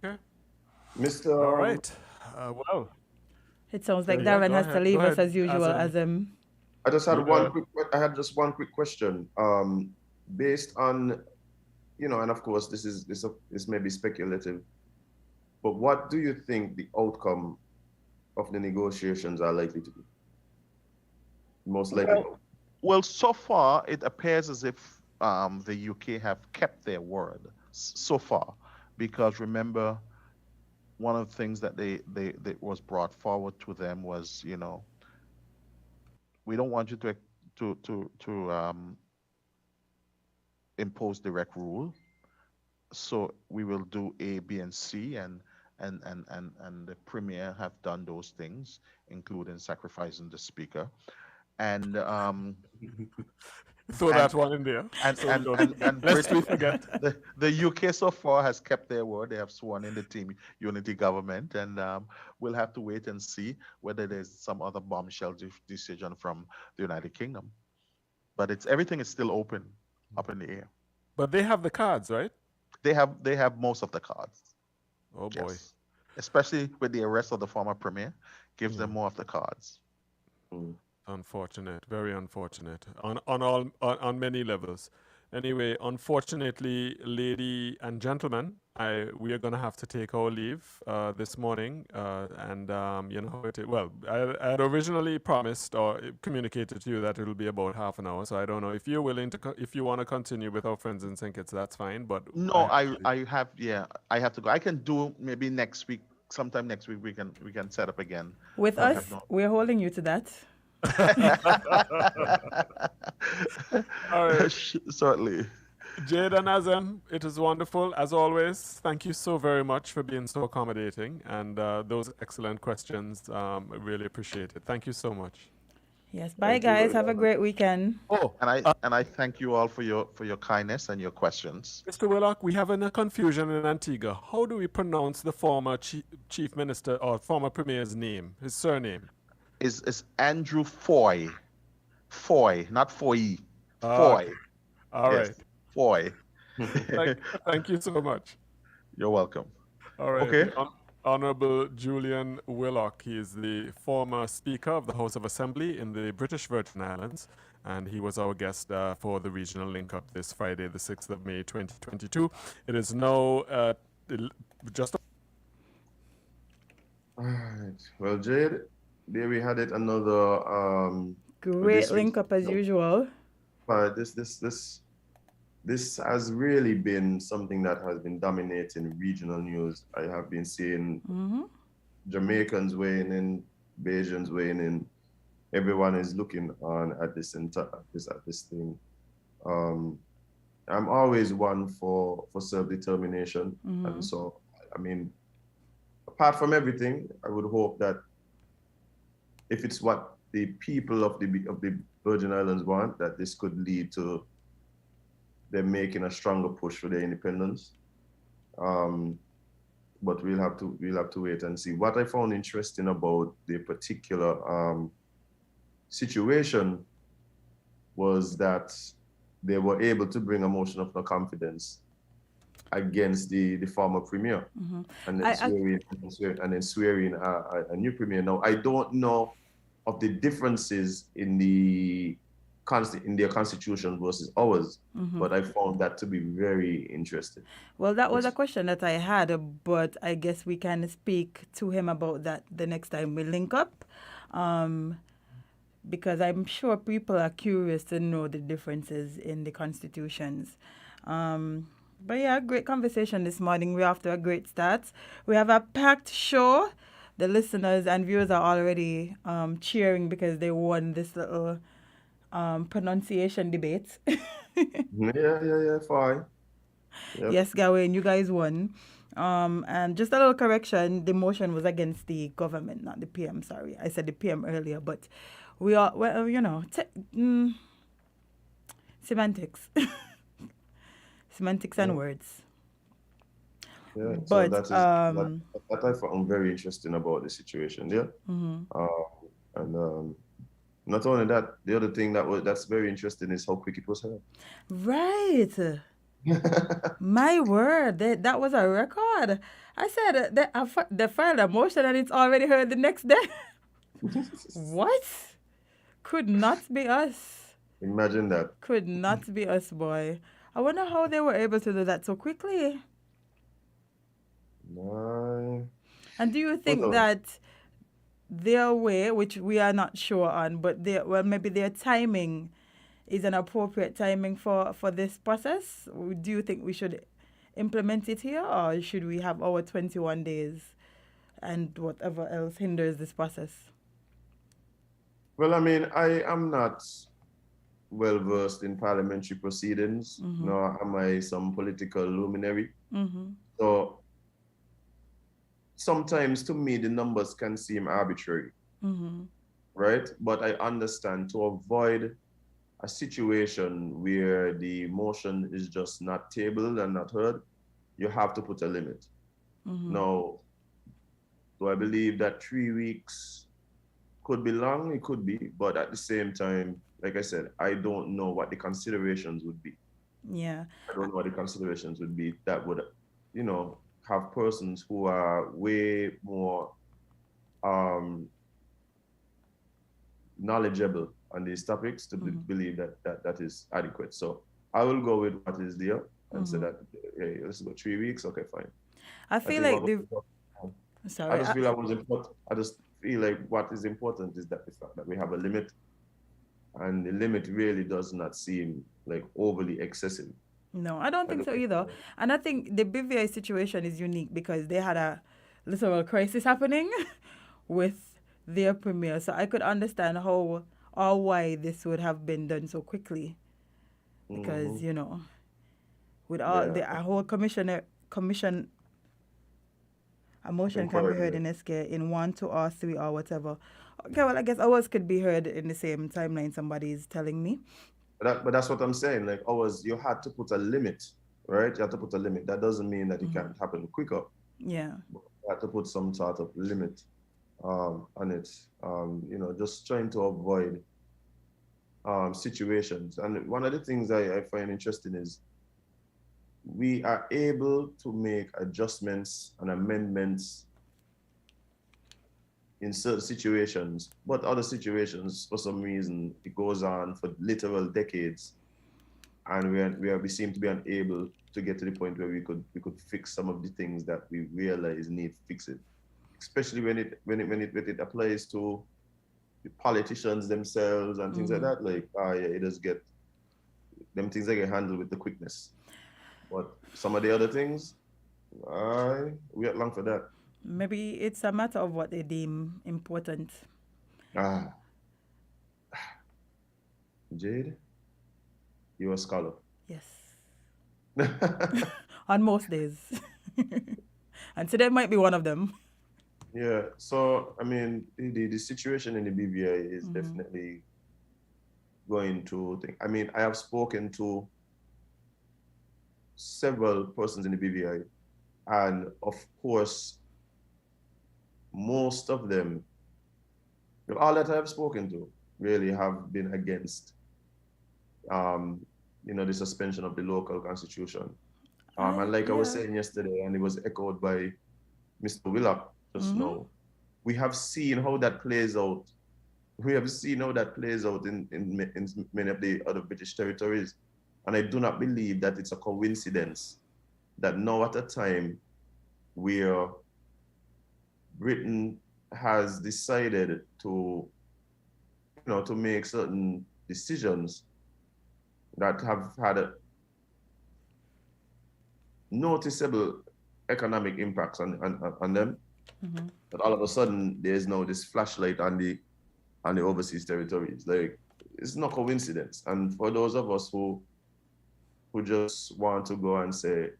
Okay. Mr. All right. Well, It sounds Yeah, like yeah, Darren go has to ahead. leave Go us ahead, as usual, Azem. I just had Yeah. I had just one quick question. Based on, and of course this may be speculative, but what do you think the outcome of the negotiations are likely to be? Most likely. Well, so far it appears as if the UK have kept their word so far, because remember, one of the things that they was brought forward to them was, we don't want you to impose direct rule, so we will do A, B, and C, and the premier have done those things, including sacrificing the speaker, and Throw and that one in there. and So we and don't, and lest we Brit- forget. the UK so far has kept their word. They have sworn in the team unity government, and we'll have to wait and see whether there's some other bombshell decision from the United Kingdom. But everything is still open, up in the air. But they have the cards, right? They have most of the cards. Oh boy. Yes, especially with the arrest of the former premier, gives them Yeah. more of the cards. Mm. Unfortunate, very unfortunate on many levels. Anyway, unfortunately, lady and gentlemen, we are gonna have to take our leave this morning, and I had originally promised or communicated to you that it'll be about half an hour. So I don't know if you're willing to, if you want to continue with our friends in St. Kitts, that's fine. But No, I have to go. I can do maybe next week. Sometime next week we can set up again. With I us, have no. we're holding you to that. All right. Certainly. Jade and Azem, it is wonderful as always. Thank you so very much for being so accommodating and those excellent questions. I really appreciate it. Thank you so much. Yes. Bye, Thank you guys. very Have a much. great weekend. Oh, And I thank you all for your kindness and your questions. Mr. Willock, we have a confusion in Antigua. How do we pronounce the former chief minister or former premier's name, his surname? Is Andrew Foy. Foy, not Foy. Ah, Foy. All Yes, right. Foy. Thank you so much. You're welcome. All right. Okay. The Honorable Julian Willock. He is the former Speaker of the House of Assembly in the British Virgin Islands, and he was our guest for the regional link-up this Friday, the 6th of May, 2022. It is now just... All right. Well, Jade, there we had it. Another Great this link up as week's- usual. This has really been something that has been dominating regional news. I have been seeing Jamaicans weighing in, Bajans weighing in. Everyone is looking on at this thing. I'm always one for self-determination, and so I mean, apart from everything, I would hope that if it's what the people of the Virgin Islands want, that this could lead to them making a stronger push for their independence. But we'll have to wait and see. What I found interesting about the particular situation was that they were able to bring a motion of no confidence against the former premier, and then swearing a new premier. Now, I don't know of the differences in their constitution versus ours, but I found that to be very interesting. Well, that was a question that I had, but I guess we can speak to him about that the next time we link up, because I'm sure people are curious to know the differences in the constitutions. But yeah, great conversation this morning. We're off to a great start. We have a packed show the listeners and viewers are already cheering because they won this little pronunciation debate. Yeah, fine. Yep. Yes, Gawain, you guys won. And just a little correction, the motion was against the government, not the PM. Sorry, I said the PM earlier, but we are, well, semantics, semantics and Yeah. words. Yeah. So But that is that I found very interesting about the situation. Yeah. mhm. And not only that, the other thing that's very interesting is how quick it was heard. Right. My word, that was a record. I said they filed a motion and it's already heard the next day. What? Could not be us. Imagine that. Could not be us, boy. I wonder how they were able to do that so quickly. No. And do you Hold think on. that their way, which we are not sure on, but maybe their timing is an appropriate timing for this process? Do you think we should implement it here, or should we have our 21 days and whatever else hinders this process? Well, I mean, I am not well versed in parliamentary proceedings, nor am I some political luminary. Mm-hmm. So sometimes to me, the numbers can seem arbitrary, Mm-hmm. right? But I understand to avoid a situation where the motion is just not tabled and not heard, you have to put a limit. Now, do I believe that 3 weeks could be long? It could be, but at the same time, like I said, I don't know what the considerations would be. Yeah. I don't know what the considerations would be that would, have persons who are way more knowledgeable on these topics to believe that is adequate. So I will go with what is there and say that, hey, let's go 3 weeks. Okay, fine. I feel like I sorry. just feel I just feel like what is important is that the fact that we have a limit, and the limit really does not seem like overly excessive. No, I don't think so either. And I think the BVI situation is unique because they had a literal crisis happening with their premier. So I could understand how or why this would have been done so quickly. Because, with all the a whole commission a motion can be heard in SK in 1, 2, or 3 or whatever. Okay, well I guess ours could be heard in the same timeline somebody is telling me. But that's what I'm saying. Like ours, you had to put a limit, right? You had to put a limit. That doesn't mean that it can't happen quicker. Yeah. But you had to put some sort of limit on it. Just trying to avoid situations. And one of the things I find interesting is we are able to make adjustments and amendments in certain situations, but other situations, for some reason, it goes on for literal decades, and we seem to be unable to get to the point where we could fix some of the things that we realize need fixing, especially when it applies to the politicians themselves and things like that. Like, it does get them things that get handled with the quickness, but some of the other things, we are long for that. Maybe it's a matter of what they deem important. Jade, you're a scholar. Yes. On most days. And today might be one of them. Yeah, so I mean, the situation in the BVI is definitely going to think. I mean, I have spoken to several persons in the BVI, and of course, most of them, all that I have spoken to, really have been against, the suspension of the local constitution. And like I was saying yesterday, and it was echoed by Mr. Willock just now, we have seen how that plays out. We have seen how that plays out in many of the other British territories. And I do not believe that it's a coincidence that now at a time where Britain has decided to make certain decisions that have had a noticeable economic impacts on them, But all of a sudden, there's now this flashlight on the overseas territories. Like, it's no coincidence. And for those of us who just want to go and say,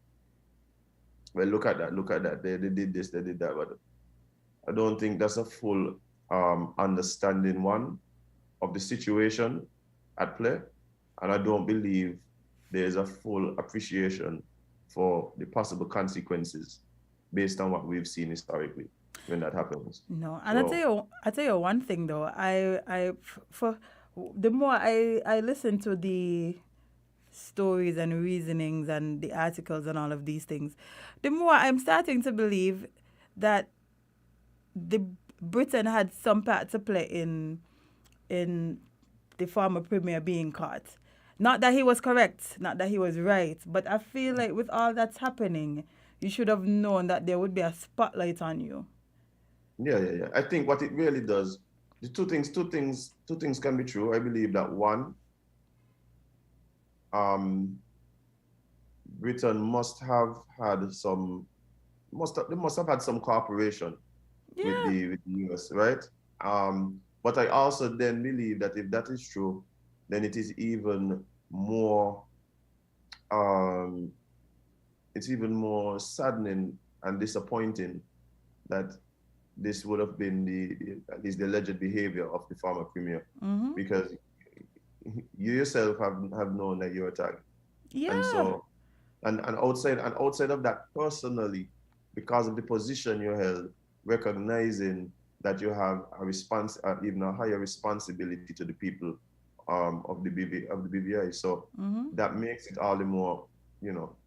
well, look at that, they did this, they did that, but I don't think that's a full understanding, one, of the situation at play, and I don't believe there's a full appreciation for the possible consequences based on what we've seen historically when that happens. No, and So, I tell you one thing though. For the more I listen to the stories and reasonings and the articles and all of these things, the more I'm starting to believe that the Britain had some part to play in the former premier being caught. Not that he was correct, not that he was right, but I feel like with all that's happening, you should have known that there would be a spotlight on you. yeah. I think what it really does, the two things can be true. I believe that, one, Britain must have had some, they must have had some cooperation with Yeah. the US, right? But I also then believe that if that is true, then it is even more um, it's even more saddening and disappointing that this would have been at least the alleged behavior of the former premier, because you yourself have known that you're a target. And Yeah. so, and outside of that, personally, because of the position you held, recognizing that you have even a higher responsibility to the people of the BVI. So that makes it all the more,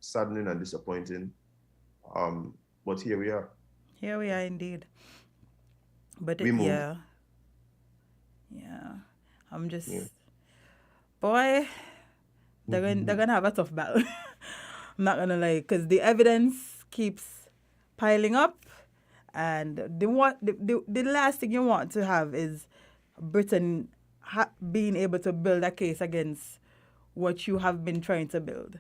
saddening and disappointing. But here we are. Here we are indeed. But We moved. yeah. I'm just, Yeah. boy, they're gonna have a tough battle. I'm not gonna lie, because the evidence keeps piling up, and the last thing you want to have is Britain being able to build a case against what you have been trying to build.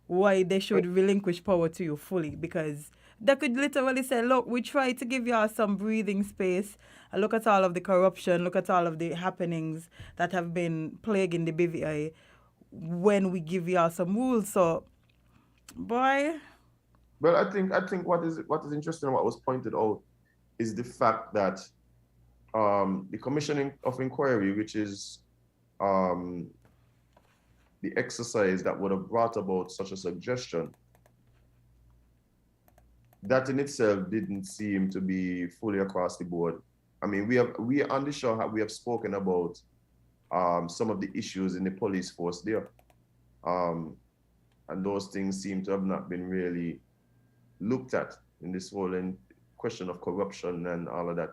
Why they should relinquish power to you fully, because they could literally say, look, we tried to give y'all some breathing space. And look at all of the corruption, look at all of the happenings that have been plaguing the BVI when we give y'all some rules. So, boy, Well, I think what is interesting, what was pointed out, is the fact that the commissioning of inquiry, which is the exercise that would have brought about such a suggestion, that in itself didn't seem to be fully across the board. I mean, we on the show we have spoken about some of the issues in the police force there, and those things seem to have not been really looked at in this whole question of corruption and all of that.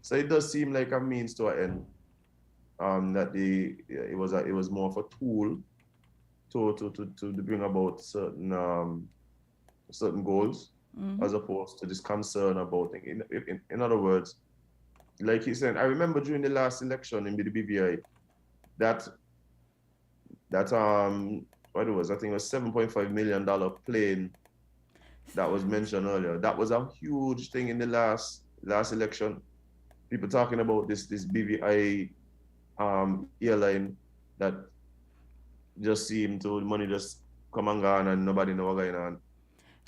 So it does seem like a means to an end. That it was more of a tool to bring about certain goals, as opposed to this concern about things. In other words, like he said, I remember during the last election in the BVI that what it was, I think it was $7.5 million plane that was mentioned earlier. That was a huge thing in the last election. People talking about this BVI airline that just seemed to the money just come and gone and nobody know what's going on.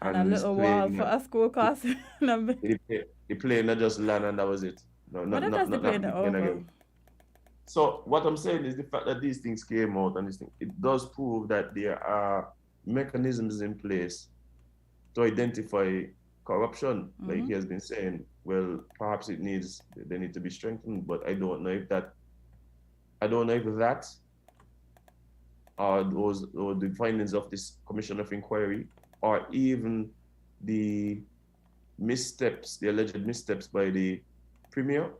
and a little wall for a school class. The plane that just landed and that was it. No, But not that has to play again. over. So what I'm saying is the fact that these things came out and it does prove that there are mechanisms in place to identify corruption, like he has been saying. Well, perhaps they need to be strengthened, but I don't know if that or the findings of this commission of inquiry, or even the alleged missteps by the premier,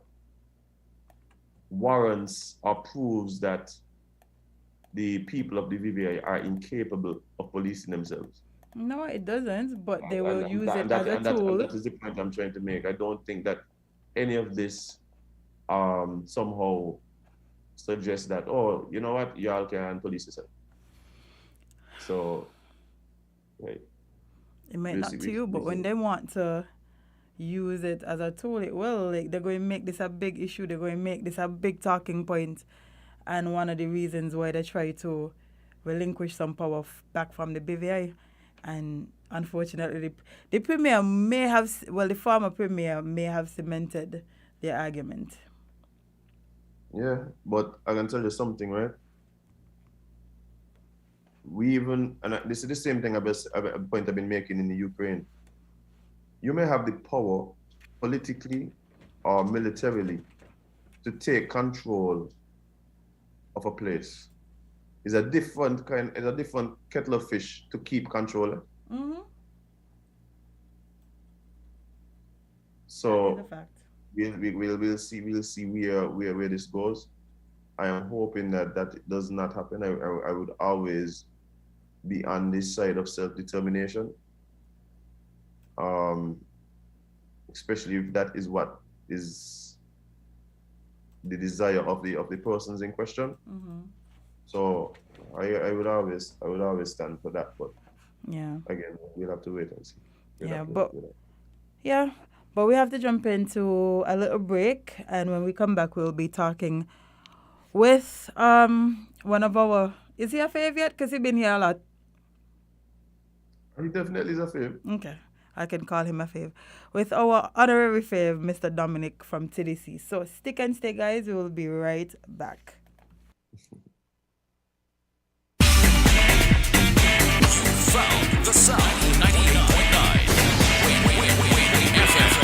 warrants or proves that the people of the VVI are incapable of policing themselves. No, it doesn't, but they will And use it as a tool. that is the point I'm trying to make. I don't think that any of this somehow suggests that, oh, you know what, y'all can police yourself. So, right. It might not to you, but when they want to use it as a tool, it will. Like, they're going to make this a big issue. They're going to make this a big talking point. And one of the reasons why they try to relinquish some power back from the BVI. And unfortunately, the premier may have, the former premier may have cemented their argument. Yeah, but I can tell you something, right? We even, and this is the same thing a point I've been making in the Ukraine. You may have the power politically or militarily to take control of a place. It's a different kettle of fish to keep control. Mm-hmm. So That's a fact. we'll see where this goes. I am hoping that it does not happen. I would always be on this side of self-determination. Especially if that is what is the desire of the persons in question. Mm-hmm. So I would always stand for that. But Yeah. again, we'll have to wait and see. But we have to jump into a little break, and when we come back, we'll be talking with one of our. Is he a fave yet? Because he's been here a lot. He definitely is a fave. Okay, I can call him a fave. With our honorary fave, Mr. Dominic from TDC. So stick and stay, guys. We will be right back. Found the sound 98.9 FM.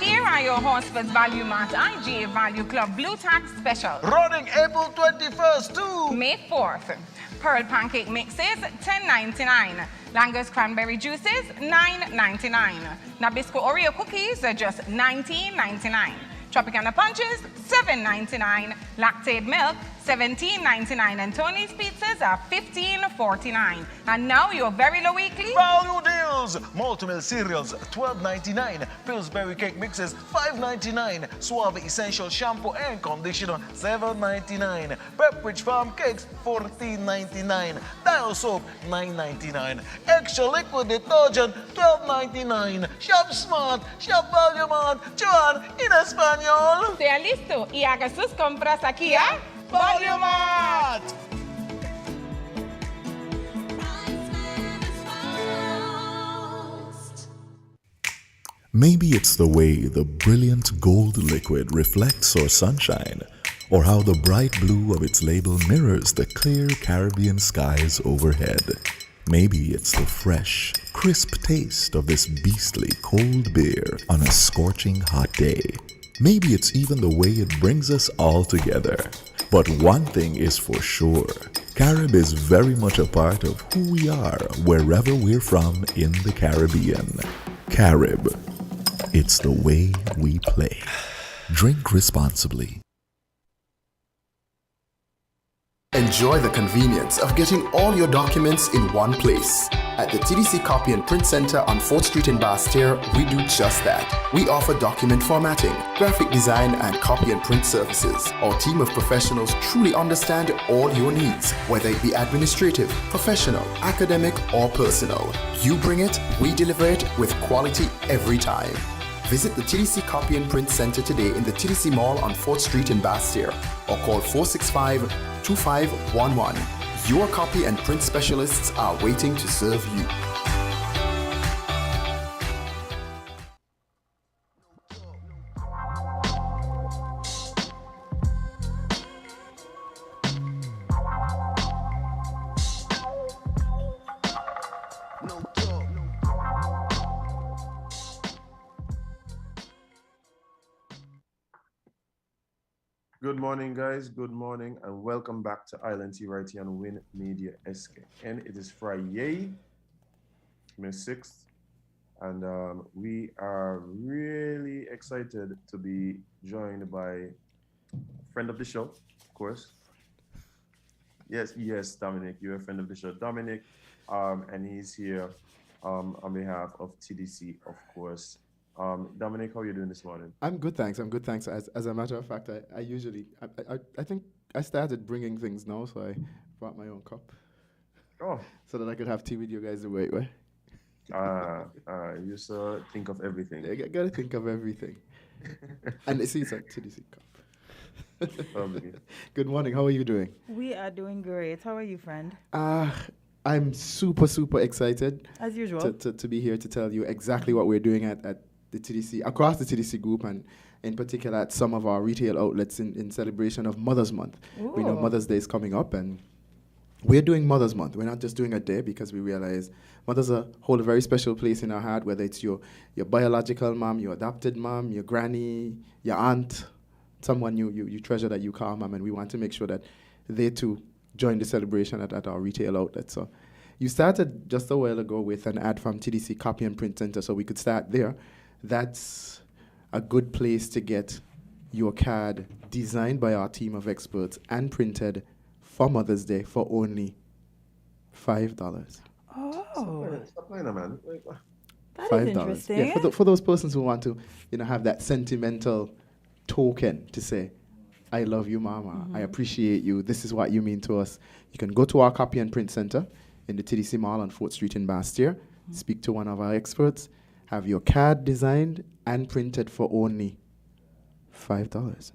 Here are your hosts for Value Mart IGA Value Club Blue Tax Special. Running April 21st to May 4th. Pearl pancake mixes, $10.99. Langus cranberry juices, $9.99. Nabisco Oreo cookies are just $19.99. Tropicana punches, $7.99. Lactate milk, $17.99. And Tony's pizzas are $15.49. And now your very low weekly value deals. Multi-meal cereals, $12.99. Pillsbury cake mixes, $5.99. Suave essential shampoo and conditioner, $7.99. Pepperidge Farm cakes, $14.99. Dial soap, $9.99. Extra liquid detergent, $12.99. Shop smart, shop Value Mart. Joan in español. sea listo y haga sus compras aquí a Value Mart. Maybe it's the way the brilliant gold liquid reflects or sunshine, or how the bright blue of its label mirrors the clear Caribbean skies overhead. Maybe it's the fresh, crisp taste of this beastly cold beer on a scorching hot day. Maybe it's even the way it brings us all together. But one thing is for sure, Carib is very much a part of who we are wherever we're from in the Caribbean. Carib. It's the way we play. Drink responsibly. Enjoy the convenience of getting all your documents in one place. At the TDC Copy and Print Center on 4th Street in Basse-Terre, we do just that. We offer document formatting, graphic design, and copy and print services. Our team of professionals truly understand all your needs, whether it be administrative, professional, academic, or personal. You bring it, we deliver it with quality every time. Visit the TDC Copy and Print Center today in the TDC Mall on 4th Street in Basse-Terre or call 465-2511. Your copy and print specialists are waiting to serve you. Good morning, guys. Good morning, and welcome back to Island Tea right here on Win Media SK. And it is Friday, May 6th, and we are really excited to be joined by a friend of the show, of course. Yes, Dominic, you're a friend of the show, Dominic, and he's here on behalf of TDC, of course. Dominic, how are you doing this morning? I'm good, thanks. As a matter of fact, I usually, I think I started bringing things now, so I brought my own cup. Oh. So that I could have tea with you guys the right way. You used to think of everything. I gotta think of everything. And see, it's a TDC cup. Lovely. Good morning. How are you doing? We are doing great. How are you, friend? I'm super excited As usual. to be here to tell you exactly what we're doing at the TDC, across the TDC group, and in particular at some of our retail outlets in celebration of Mother's Month. We know Ooh. Mother's Day is coming up, and we're doing Mother's Month. We're not just doing a day, because we realize mothers hold a very special place in our heart, whether it's your biological mom, your adopted mom, your granny, your aunt, someone you treasure that you call mom, and we want to make sure that they too join the celebration at our retail outlet. So you started just a while ago with an ad from TDC Copy and Print Center, so we could start there. That's a good place to get your card designed by our team of experts and printed for Mother's Day for only $5. Oh, Stop playing, man. that is $5. interesting. Yeah, for those persons who want to, have that sentimental token to say, I love you, Mama. I appreciate you. This is what you mean to us. You can go to our Copy and Print Center in the TDC Mall on 4th Street in Bastyr, speak to one of our experts, have your card designed and printed for only $5.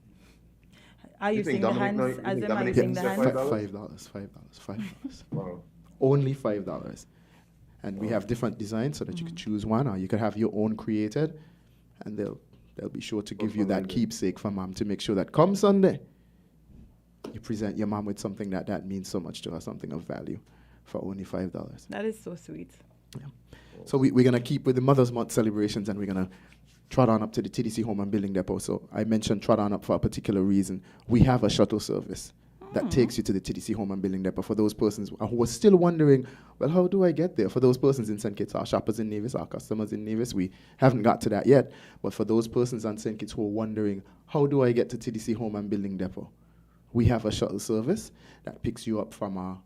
Are you seeing the hands? As in, are you seeing the hands? $5. Wow. Only $5. And we have different designs so that you could choose one, or you could have your own created, and they'll be sure to give you that keepsake for mom, to make sure that come Sunday, you present your mom with something that means so much to her, something of value, for only $5. That is so sweet. Yeah. So we're going to keep with the Mother's Month celebrations, and we're going to trot on up to the TDC Home and Building Depot. So I mentioned trot on up for a particular reason. We have a shuttle service that takes you to the TDC Home and Building Depot for those persons who are still wondering, well, how do I get there? For those persons in St. Kitts, our shoppers in Nevis, our customers in Nevis, we haven't got to that yet. But for those persons on St. Kitts who are wondering, how do I get to TDC Home and Building Depot? We have a shuttle service that picks you up from our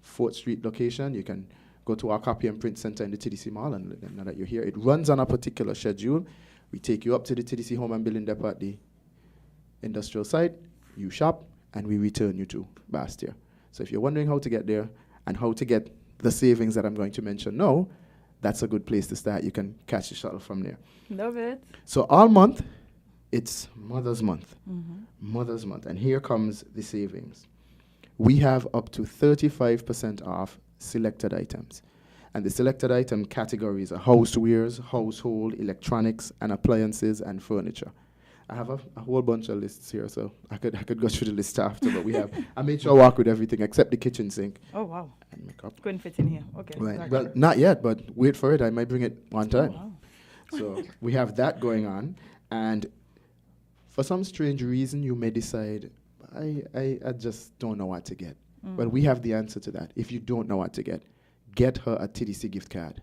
4th Street location. You can go to our Copy and Print Center in the TDC Mall, and let them know that you're here. It runs on a particular schedule. We take you up to the TDC Home and Building Depot at the industrial site. You shop, and we return you to Bastyr. So if you're wondering how to get there and how to get the savings that I'm going to mention now, that's a good place to start. You can catch the shuttle from there. Love it. So all month, it's Mother's Month. Mother's Month. And here comes the savings. We have up to 35% off selected items. And the selected item categories are housewares, household, electronics, and appliances and furniture. I have a whole bunch of lists here, so I could go through the list after, but I made sure I walk with everything except the kitchen sink. Oh, wow. And makeup. Couldn't fit in here. Okay. Right. Well, not yet, but wait for it. I might bring it one time. Wow. So we have that going on. And for some strange reason, you may decide, I just don't know what to get. Well, we have the answer to that. If you don't know what to get her a TDC gift card.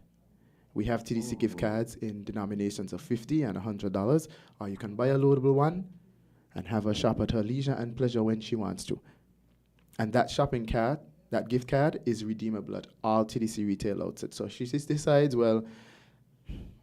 We have TDC gift cards in denominations of $50 and $100, or you can buy a loadable one and have her shop at her leisure and pleasure when she wants to. And that shopping card, that gift card, is redeemable at all TDC retail outlets. So she just decides, well,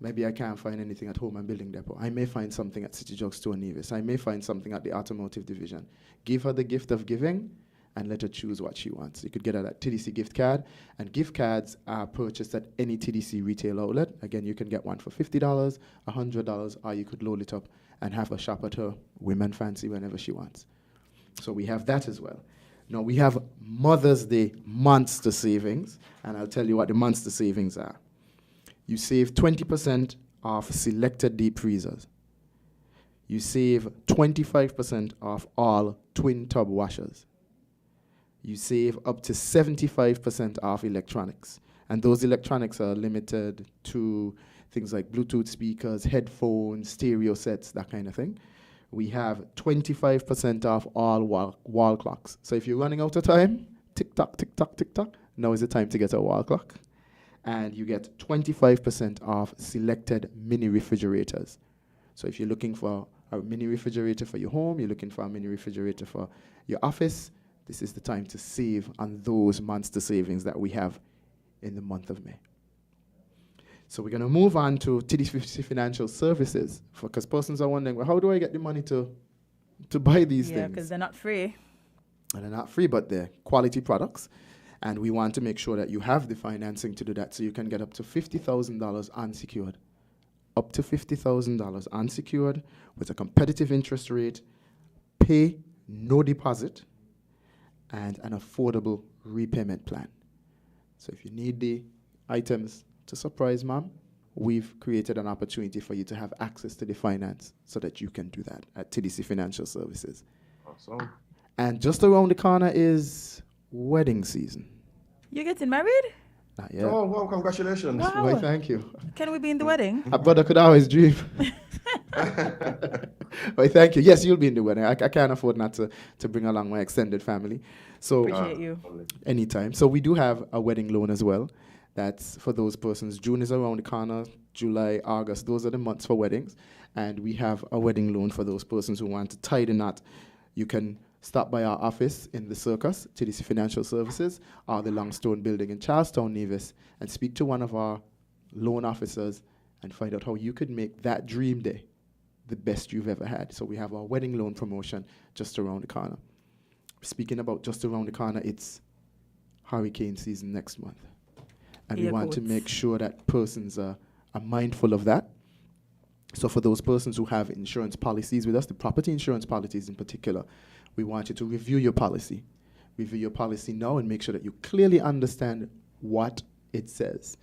maybe I can't find anything at Home and Building Depot. I may find something at City Drugstore Nevis. I may find something at the Automotive Division. Give her the gift of giving and let her choose what she wants. You could get her that TDC gift card, and gift cards are purchased at any TDC retail outlet. Again, you can get one for $50, $100, or you could load it up and have her shop at her women fancy whenever she wants. So we have that as well. Now we have Mother's Day monster savings, and I'll tell you what the monster savings are. You save 20% off selected deep freezers. You save 25% off all twin tub washers. You save up to 75% off electronics. And those electronics are limited to things like Bluetooth speakers, headphones, stereo sets, that kind of thing. We have 25% off all wall clocks. So if you're running out of time, tick tock, tick tock, tick tock, now is the time to get a wall clock. And you get 25% off selected mini refrigerators. So if you're looking for a mini refrigerator for your home, you're looking for a mini refrigerator for your office, this is the time to save on those monster savings that we have in the month of May. So we're going to move on to TDC Financial Services, because persons are wondering, well, how do I get the money to buy these things? Yeah, because they're not free. And they're not free, but they're quality products. And we want to make sure that you have the financing to do that, so you can get up to $50,000 unsecured. Up to $50,000 unsecured with a competitive interest rate, pay no deposit, and an affordable repayment plan. So if you need the items to surprise mom, we've created an opportunity for you to have access to the finance so that you can do that at TDC Financial Services. Awesome. And just around the corner is wedding season. You getting married? Not yet. Oh, well, congratulations. Wow. Why, thank you. Can we be in the wedding? A brother could always dream. Why, thank you. Yes, you'll be in the wedding. I can't afford not to bring along my extended family. So Appreciate you. anytime. So we do have a wedding loan as well. That's for those persons. June is around the corner. July, August, those are the months for weddings. And we have a wedding loan for those persons who want to tie the knot. You can stop by our office in the Circus, TDC Financial Services, or the Longstone Building in Charlestown, Nevis, and speak to one of our loan officers and find out how you could make that dream day the best you've ever had. So we have our wedding loan promotion just around the corner. Speaking about just around the corner, it's hurricane season next month. And we want to make sure that persons are mindful of that. So for those persons who have insurance policies with us, the property insurance policies in particular, we want you to review your policy. Review your policy now and make sure that you clearly understand what it says.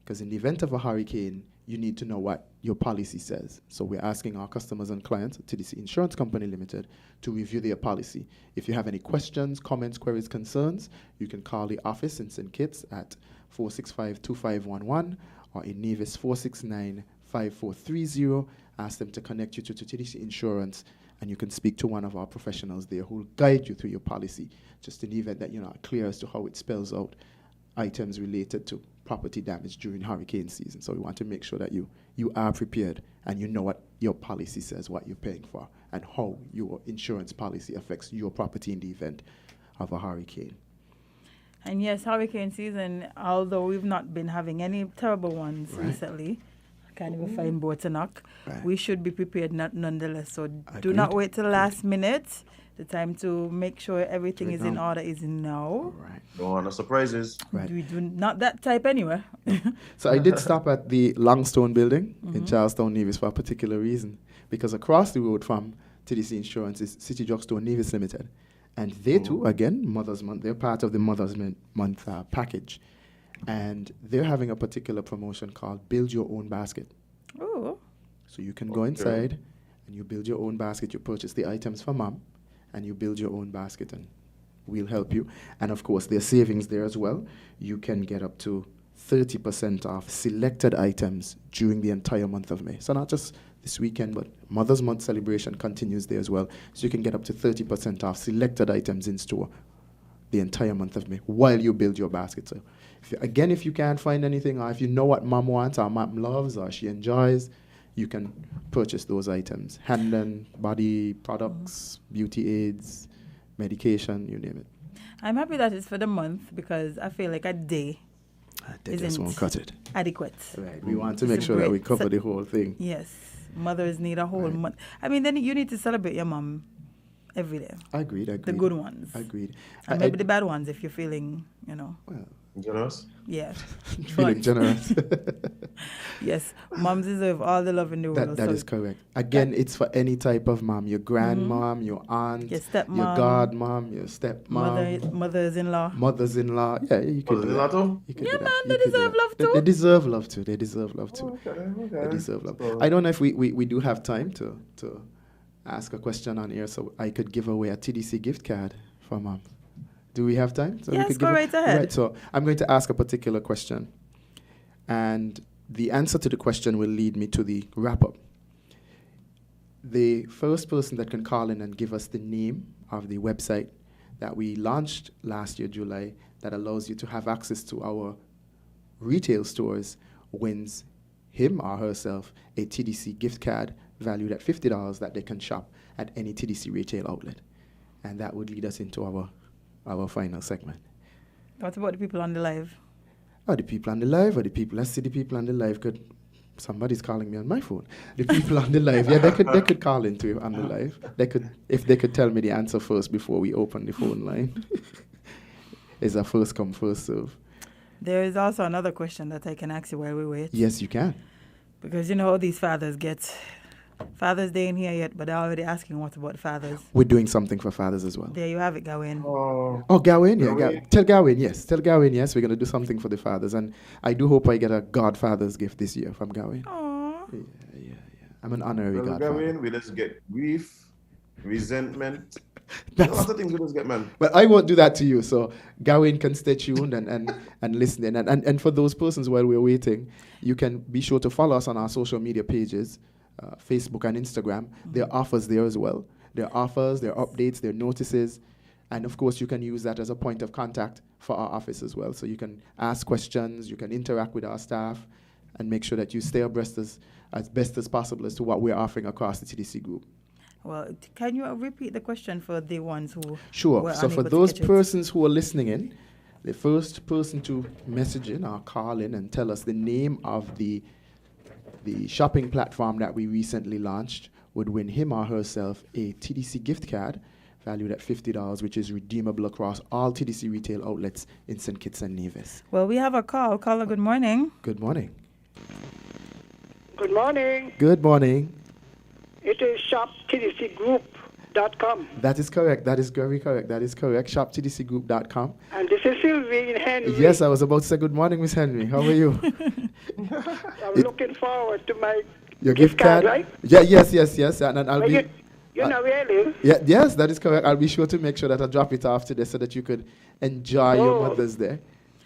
Because in the event of a hurricane, you need to know what your policy says. So we're asking our customers and clients, TDC Insurance Company Limited, to review their policy. If you have any questions, comments, queries, concerns, you can call the office in St. Kitts at 465-2511 or in Nevis 469-5430. Ask them to connect you to TDC Insurance, and you can speak to one of our professionals there who will guide you through your policy, just in the event that you're not clear as to how it spells out items related to property damage during hurricane season. So we want to make sure that you are prepared and you know what your policy says, what you're paying for, and how your insurance policy affects your property in the event of a hurricane. And yes, hurricane season, although we've not been having any terrible ones recently, I can't even find boat to knock, we should be prepared nonetheless. So do not wait till the last minute. The time to make sure everything is in order is now. Right. Don't want no surprises. Right. We do not that type anyway. So I did stop at the Longstone Building in Charlestown, Nevis for a particular reason. Because across the road from TDC Insurance is City Drugstore Nevis Limited. And they too, again, Mother's Month, they're part of the Mother's Month package. And they're having a particular promotion called Build Your Own Basket. Oh. So you can go inside and you build your own basket. You purchase the items for mom and you build your own basket, and we'll help you. And of course, there's savings there as well. You can get up to 30% off selected items during the entire month of May. So not just this weekend, but Mother's Month celebration continues there as well. So you can get up to 30% off selected items in store the entire month of May while you build your basket. So if you can't find anything, or if you know what mom wants or mom loves or she enjoys, you can purchase those items. Hand and body products, beauty aids, medication, you name it. I'm happy that it's for the month because I feel like a day just won't cut it. Adequate. Right. We want to make sure that we cover the whole thing. Yes. Mothers need a whole month. I mean, then you need to celebrate your mom every day. Agreed. The good ones. Agreed. And maybe the bad ones if you're feeling, Well, generous? Yeah. Feeling generous. Yes. Moms deserve all the love in the world. That is correct. Again, it's for any type of mom. Your grandmom, your aunt, your stepmom, your godmom, your stepmom. Mothers-in-law. Mothers-in-law. Yeah, you can do that. Yeah, man, they deserve love too. They deserve love too. They deserve love too. Okay. They deserve love. I don't know if we do have time to ask a question on air, so I could give away a TDC gift card for mom. Do we have time? So yes, go right ahead. Right, so I'm going to ask a particular question, and the answer to the question will lead me to the wrap-up. The first person that can call in and give us the name of the website that we launched last year, July, that allows you to have access to our retail stores wins him or herself a TDC gift card valued at $50 that they can shop at any TDC retail outlet. And that would lead us into our final segment. What about the people on the live? The people on the live, or the people, let's see, the people on the live somebody's calling me on my phone. The people on the live, yeah, they could call into on the live. If they could tell me the answer first before we open the phone line. is a first come, first serve. There is also another question that I can ask you while we wait. Yes, you can. Because you know how these fathers get. Father's Day ain't here yet, but they're already asking what about fathers. We're doing something for fathers as well. There you have it, Gawain. Oh, Gawain, yeah. Tell Gawain, yes. Tell Gawain, yes. We're going to do something for the fathers. And I do hope I get a godfather's gift this year from Gawain. Aww. Yeah. I'm an honorary godfather. Gawain, we just get grief, resentment. That's a lot of things we just get, man. But I won't do that to you. So Gawain can stay tuned and listen. And for those persons while we're waiting, you can be sure to follow us on our social media pages, Facebook and Instagram. There are offers there as well. There are offers, there are updates, there are notices. And of course, you can use that as a point of contact for our office as well. So you can ask questions, you can interact with our staff, and make sure that you stay abreast as best as possible as to what we're offering across the TDC group. Well, can you repeat the question for the ones who Sure. were So for unable to those catch it? persons who are listening in, the first person to message in or call in and tell us the name of the shopping platform that we recently launched would win him or herself a TDC gift card valued at $50, which is redeemable across all TDC retail outlets in St. Kitts and Nevis. Well, we have a call. Caller, good morning. Good morning. Good morning. Good morning. It is shoptdcgroup.com. That is correct. That is very correct. That is correct. Shoptdcgroup.com. And this is Sylvie in Henry. Yes, I was about to say good morning, Miss Henry. How are you? I'm looking forward to my Your gift card, right? Yeah, yes. And I'll Well, be. you know where I live. Yeah, yes, that is correct. I'll be sure to make sure that I drop it off today so that you could enjoy your Mother's Day.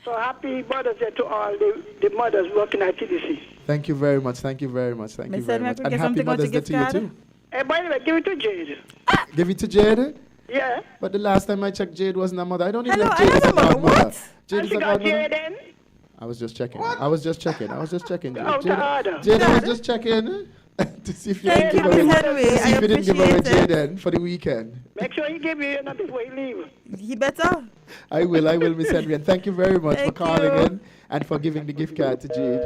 So happy Mother's Day to all the mothers working at TDC. Thank you very much. Thank you very much. Thank you very much. And happy Mother's Day to you too. Hey, by the way, give it to Jade. Give it to Jade? Yeah. But the last time I checked, Jade wasn't a mother. I don't even Hello, know if Jade is a godmother. What? Jade is a got godmother. Jaden. I was just checking. I was just checking. Jade, Out of order. Jade, I was just checking to see if you Thank didn't you, give away. Miss Henry. To see I if you didn't give away appreciate it. Jaden for the weekend. Make sure you give me another before you leave. He better. I will, Miss Henry. And thank you very much for Thank calling you. in and for giving the gift card to Jade.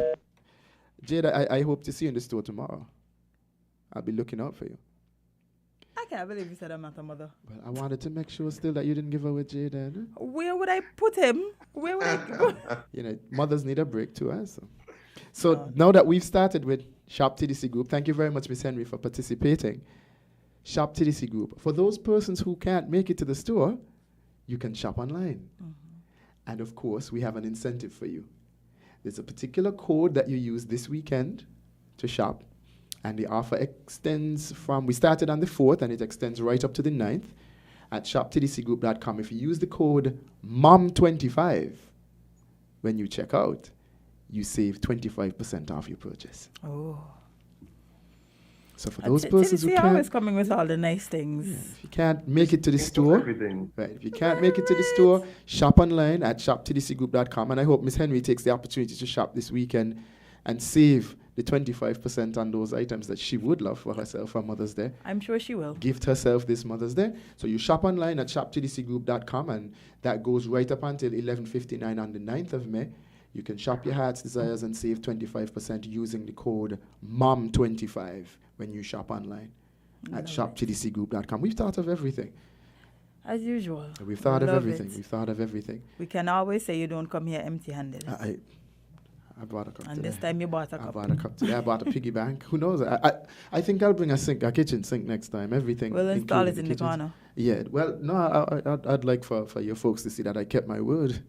Jade, I hope to see you in the store tomorrow. I'll be looking out for you. I can't believe you said I'm not a mother. But I wanted to make sure still that you didn't give away Jaden. Where would I put him? Where would I go? You know, mothers need a break too. So now that we've started with Shop TDC Group, thank you very much, Miss Henry, for participating. Shop TDC Group. For those persons who can't make it to the store, you can shop online. And of course, we have an incentive for you. There's a particular code that you use this weekend to shop. And the offer extends we started on the 4th, and it extends right up to the 9th at shoptdcgroup.com. If you use the code MOM25 when you check out, you save 25% off your purchase. Oh. So for those persons who can't, always coming with all the nice things. if you can't make it to the store, Everything. right? If you can't make it to the store, shop online at shoptdcgroup.com. And I hope Miss Henry takes the opportunity to shop this weekend and save the 25% on those items that she would love for herself for Mother's Day. I'm sure she will. Gift herself this Mother's Day. So you shop online at shoptdcgroup.com, and that goes right up until 11:59 on the 9th of May. You can shop your heart's desires and save 25% using the code MOM25 when you shop online at shoptdcgroup.com. We've thought of everything. As usual. We've thought of Love everything. it. We've thought of everything. We can always say you don't come here empty-handed. I bought a cup And today. this time you bought a I cup. bought a cup today. I bought a piggy bank. Who knows? I think I'll bring a kitchen sink next time. Everything. We'll install it including in the kitchen corner. Yeah. Well, no, I'd like for your folks to see that I kept my word,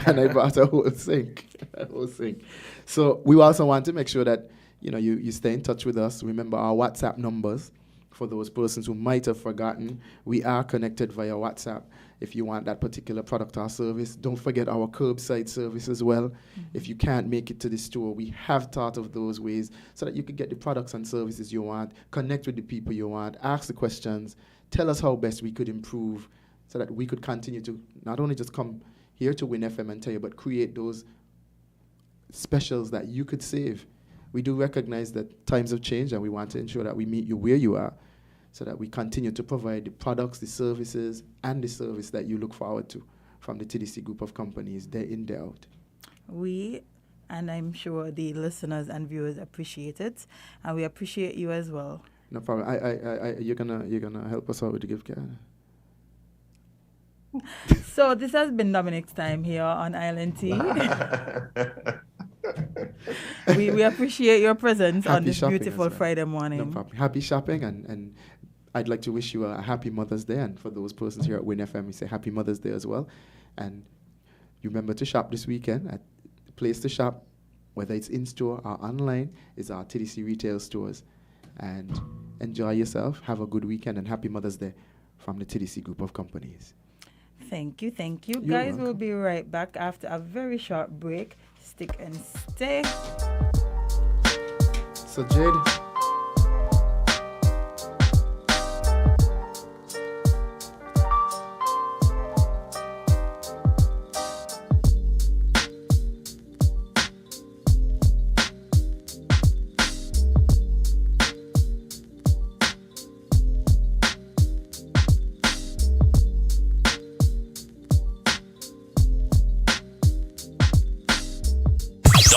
and I bought a whole sink. So we also want to make sure that you stay in touch with us. Remember our WhatsApp numbers. For those persons who might have forgotten, we are connected via WhatsApp. If you want that particular product or service, don't forget our curbside service as well. If you can't make it to the store, we have thought of those ways so that you can get the products and services you want, connect with the people you want, ask the questions, tell us how best we could improve so that we could continue to not only just come here to Win FM and tell you, but create those specials that you could save. We do recognize that times have changed, and we want to ensure that we meet you where you are so that we continue to provide the products, the services, and the service that you look forward to from the TDC group of companies day in, day out. We, and I'm sure the listeners and viewers appreciate it, and we appreciate you as well. No problem. You're gonna help us out with the gift card. So this has been Dominic's time here on Island Tea. we appreciate your presence on Happy this shopping beautiful as well. Friday No morning. problem. Happy shopping, and I'd like to wish you a happy Mother's Day. And for those persons here at Win FM, we say happy Mother's Day as well. And you remember to shop this weekend. At the place to shop, whether it's in store or online, is our TDC retail stores. And enjoy yourself. Have a good weekend, and happy Mother's Day from the TDC group of companies. Thank you. You're Guys, we'll welcome. be right back after a very short break. Stick and stay. So Jade,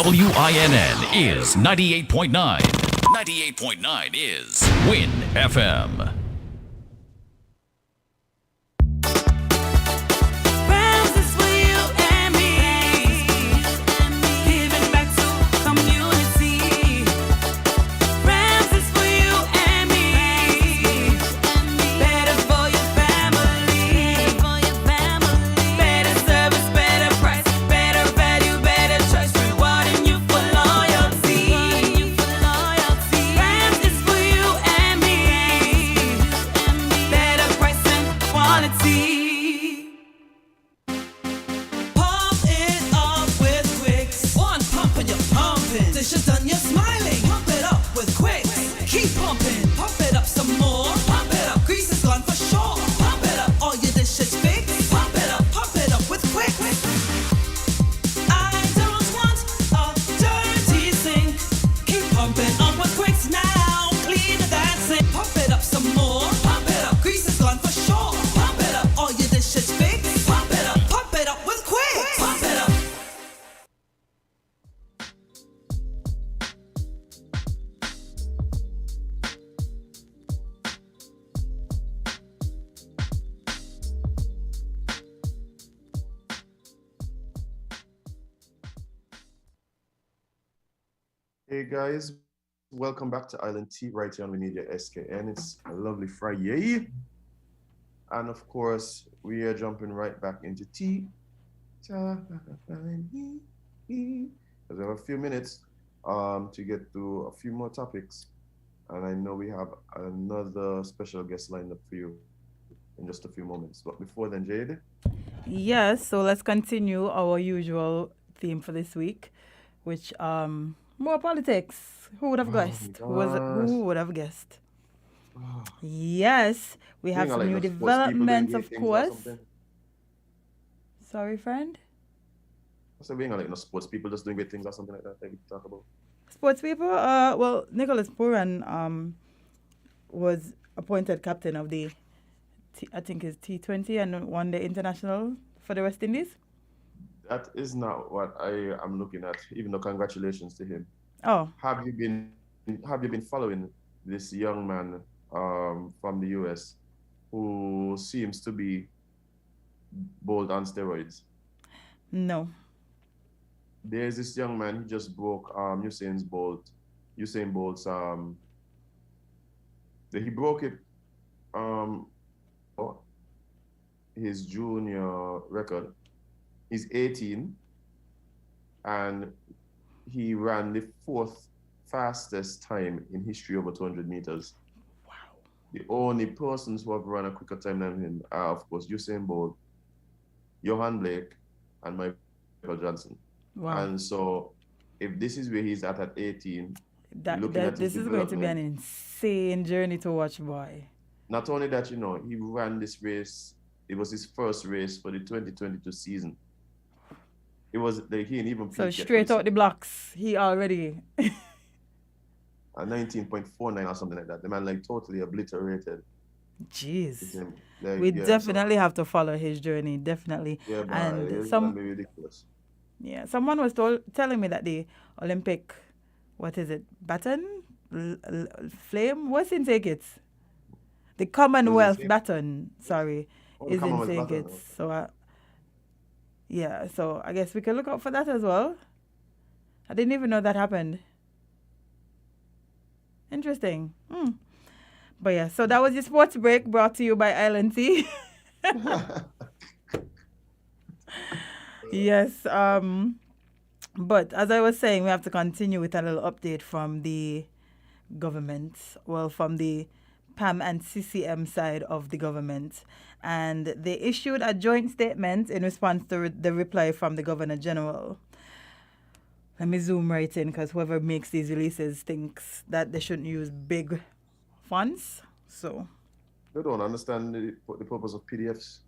WINN is 98.9. 98.9 is Win FM. Rams is for you and me. Giving back to community. Rams is for you and me. Better for your family. Better service, better price, better value, better choice. Rewarding you for loyalty. Rams is for you and me. Better price and quality. Pump it up with Quicks. One pump and you're pumping. Dishes done, you're smiling. Pump it up with Quicks. Keep pumping. Pump it up some more. Pump it up. Grease is gone for sure. Pump it up. All your dishes fixed. Pump it up with Quicks. I don't want a dirty sink. Keep pumping up with Quicks now. Clean that sink. Pump it up some more. Pump it up. Grease is gone for sure. Pump it up. All your dishes fixed. Pump it up with Quicks. Pump it up. Hey guys, welcome back to Island Tea right here on the Media SKN. It's a lovely Friday. And of course, we are jumping right back into tea. Because we have a few minutes to get through a few more topics. And I know we have another special guest lined up for you in just a few moments. But before then, Jade, Yes, so let's continue our usual theme for this week, which more politics. Who would have guessed? Who would have guessed? Yes, we have some new developments, of course. Sorry, friend. I said we ain't gonna like no sports people just doing great things or something like that we talk about. Sports people. Well, Nicholas Pooran was appointed captain of the I think it's T20 and won the international for the West Indies. That is not what I am looking at, even though congratulations to him. Oh, Have you been following this young man from the US who seems to be bold on steroids? no. There's this young man, he just broke Usain Bolt's he broke it his junior record. He's 18 and he ran the fourth fastest time in history over 200 meters. Wow. The only persons who have run a quicker time than him are, of course, Usain Bolt, Johan Blake, and Michael Johnson. Wow. And so, if this is where he's at 18, This is going to be an insane journey to watch, boy. Not only that, he ran this race. It was his first race for the 2022 season. It was he didn't even So peak yet. straight out the blocks, he already. A 19.49 or something like that. The man totally obliterated. Jeez. him. We definitely have to follow his journey, definitely. Yeah, but And it's gonna be ridiculous. Yeah, someone was telling me that the Olympic, what is it, baton? Flame? What's in tickets? The Commonwealth baton, sorry, is in Commonwealth St. Battle, Kitts. So, yeah, so I guess we can look out for that as well. I didn't even know that happened. Interesting. But yeah, so that was your sports break brought to you by Island Tea. Yes. But as I was saying, we have to continue with a little update from the government. Well, from the PAM and CCM side of the government. And they issued a joint statement in response to the reply from the Governor General. Let me zoom right in because whoever makes these releases thinks that they shouldn't use big fonts. So They don't understand the purpose of PDFs.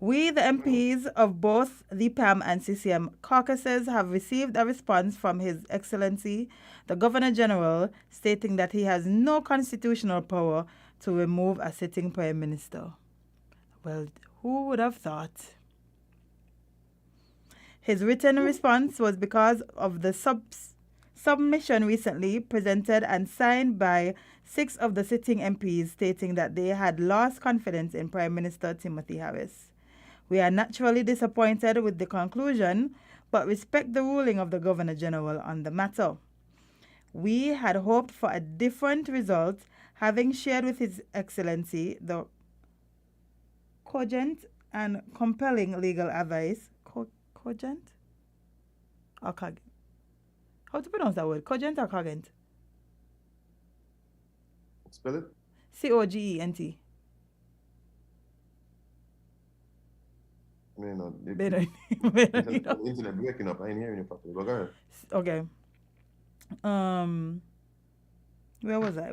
we, the MPs of both the PAM and CCM caucuses, have received a response from His Excellency, the Governor General, stating that he has no constitutional power to remove a sitting Prime Minister. Well, who would have thought? His written response was because of the submission recently presented and signed by 6 of the sitting MPs stating that they had lost confidence in Prime Minister Timothy Harris. We are naturally disappointed with the conclusion, but respect the ruling of the Governor General on the matter. We had hoped for a different result, having shared with His Excellency the cogent and compelling legal advice. Cogent? Or cogent? How to pronounce that word? Cogent or cogent? Spell it. Cogent. I mean, internet breaking up. I ain't hearing you properly. But go ahead. Okay. Where was I?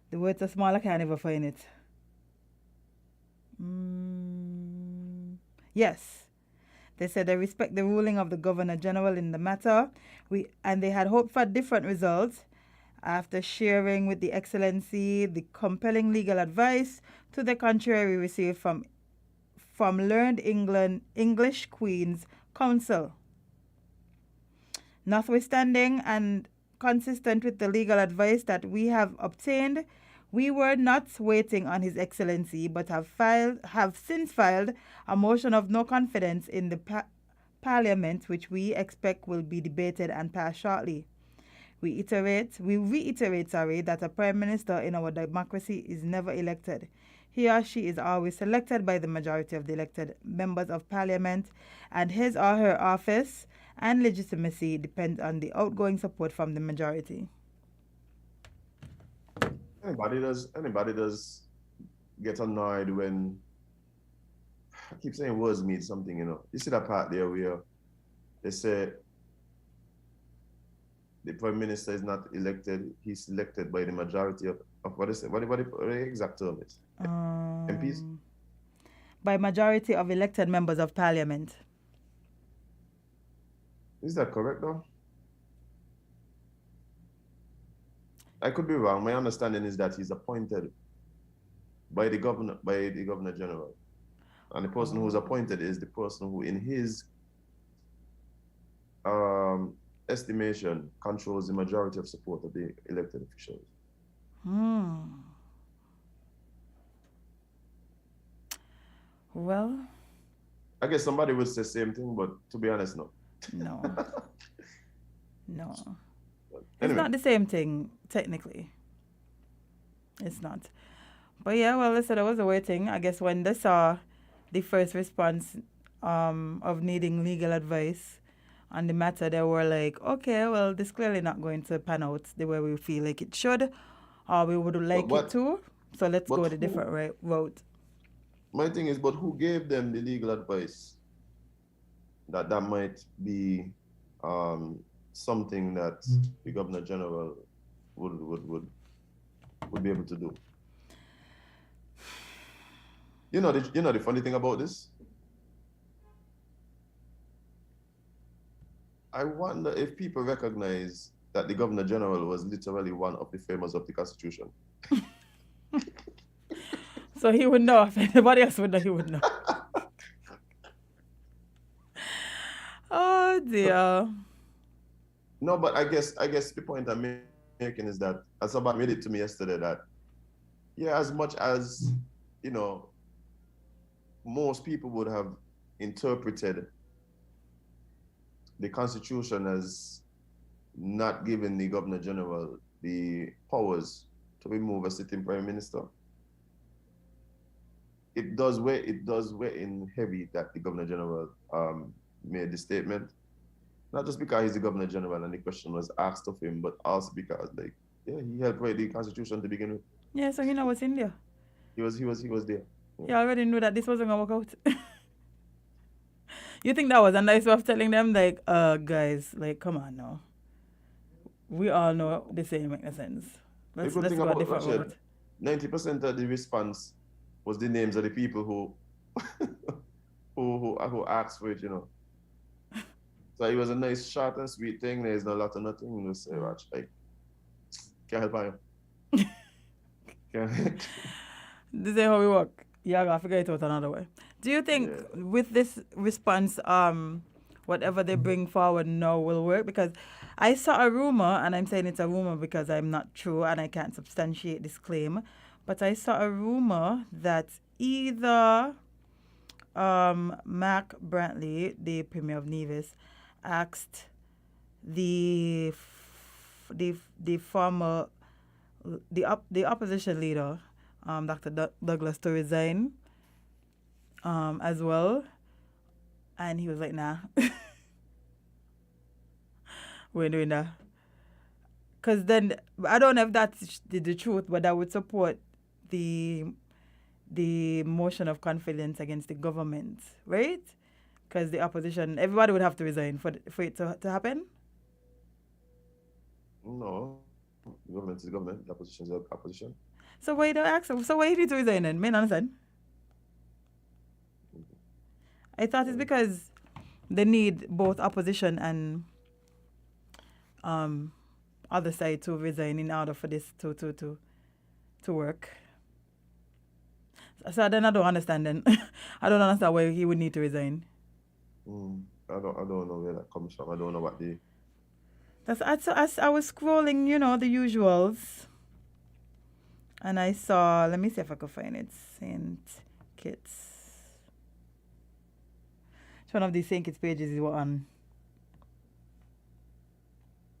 The word's so small I can't even find it. Yes. They said they respect the ruling of the Governor General in the matter. And they had hoped for different results after sharing with the Excellency the compelling legal advice to the contrary received from learned English Queen's Counsel. Notwithstanding and consistent with the legal advice that we have obtained, we were not waiting on His Excellency, but have since filed a motion of no confidence in the Parliament, which we expect will be debated and passed shortly. We reiterate, that a Prime Minister in our democracy is never elected. He or she is always selected by the majority of the elected members of Parliament, and his or her office and legitimacy depend on the outgoing support from the majority. Anybody does get annoyed when I keep saying words mean something, you know. You see that part there where they say the Prime Minister is not elected, he's elected by the majority of what is it? What the exact term is? MPs? By majority of elected members of Parliament. Is that correct though? I could be wrong. My understanding is that he's appointed by the Governor General. And the person who's appointed is the person who, in his estimation, controls the majority of support of the elected officials. Well, I guess somebody would say the same thing, but to be honest, no. No. No. Anyway. It's not the same thing, technically. It's not. But yeah, well, I said I was waiting. I guess when they saw the first response of needing legal advice on the matter, they were like, okay, well, this clearly not going to pan out the way we feel like it should, or we would like it to. So let's go the different route. My thing is, but who gave them the legal advice that might be something that the Governor General would be able to do? You know the funny thing about this? I wonder if people recognize that the Governor General was literally one of the framers of the Constitution. So he would know. If anybody else would know, he would know. Oh dear. No, but I guess the point I made making is that, as somebody made it to me yesterday, that as much as most people would have interpreted the Constitution as not giving the Governor General the powers to remove a sitting Prime Minister, it does weigh in heavy that the Governor General made the statement. Not just because he's the Governor General and the question was asked of him, but also because he helped write the Constitution to begin with. Yeah, so he knows what's in there. He was there. You already knew that this wasn't gonna work out. You think that was a nice way of telling them, like, guys, like, come on now. We all know this ain't making sense. Let's go a different route. 90% of the response was the names of the people who who asked for it, So it was a nice, short and sweet thing. There's no lot of nothing. You say, watch, like, can't help you. This is how we work. Yeah, I gotta figure it out another way. Do you think with this response, whatever they bring forward now will work? Because I saw a rumor, and I'm saying it's a rumor because I'm not true and I can't substantiate this claim, but I saw a rumor that either Mark Brantley, the Premier of Nevis, asked the opposition leader, Dr. Douglas, to resign as well, and he was like, nah. We're doing that. Because then, I don't know if that's the truth, but that would support the motion of confidence against the government, right? Because the opposition, everybody would have to resign for it to happen? No. The government is the government, the opposition is the opposition. So why don't ask him? So why he need to resign then? Me understand. I thought it's because they need both opposition and other side to resign in order for this to work. So then I don't understand then. I don't understand why he would need to resign. I don't know where that comes from. I don't know what the... As I was scrolling, the usuals, and I saw, let me see if I could find it, St. Kitts. It's one of these St. Kitts pages is what on.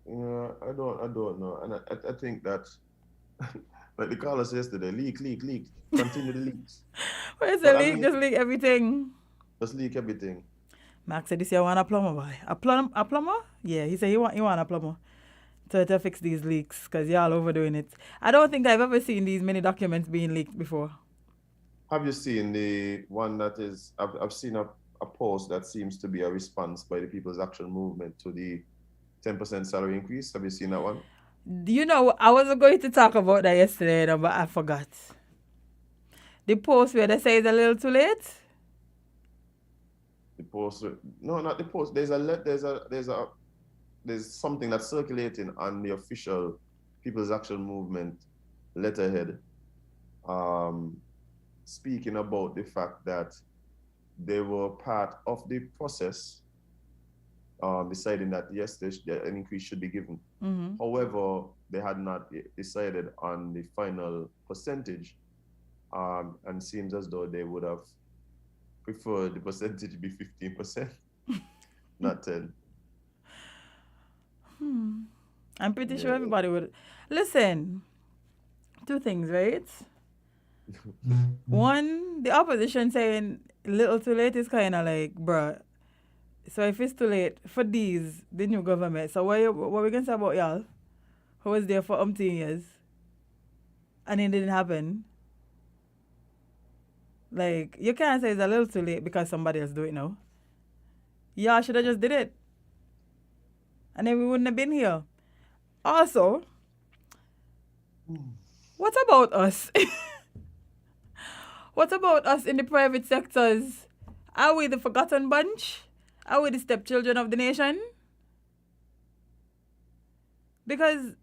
Yeah, I don't know. And I think that, like the caller said yesterday, leak. Continue the leaks. Where's the leak? Just leak everything. Just leak everything. Mark said this year I want a plumber, boy. A plumber? Yeah, he said he want a plumber to fix these leaks because y'all overdoing it. I don't think I've ever seen these many documents being leaked before. Have you seen the one that is, I've seen a post that seems to be a response by the People's Action Movement to the 10% salary increase. Have you seen that one? I wasn't going to talk about that yesterday, but I forgot. The post where they say it's a little too late? The post, no, not the post. There's something that's circulating on the official People's Action Movement letterhead, speaking about the fact that they were part of the process, deciding that yes, an increase should be given. Mm-hmm. However, they had not decided on the final percentage, and seems as though they would have preferred the percentage be 15%, not 10. I'm pretty sure everybody would. Listen, two things, right? One, the opposition saying little too late is kind of like, bruh. So if it's too late for the new government, so what we going to say about y'all who was there for umpteen years and it didn't happen? Like, you can't say it's a little too late because somebody else do it now. Y'all should have just did it. And then we wouldn't have been here. Also, what about us? What about us in the private sectors? Are we the forgotten bunch? Are we the stepchildren of the nation? Because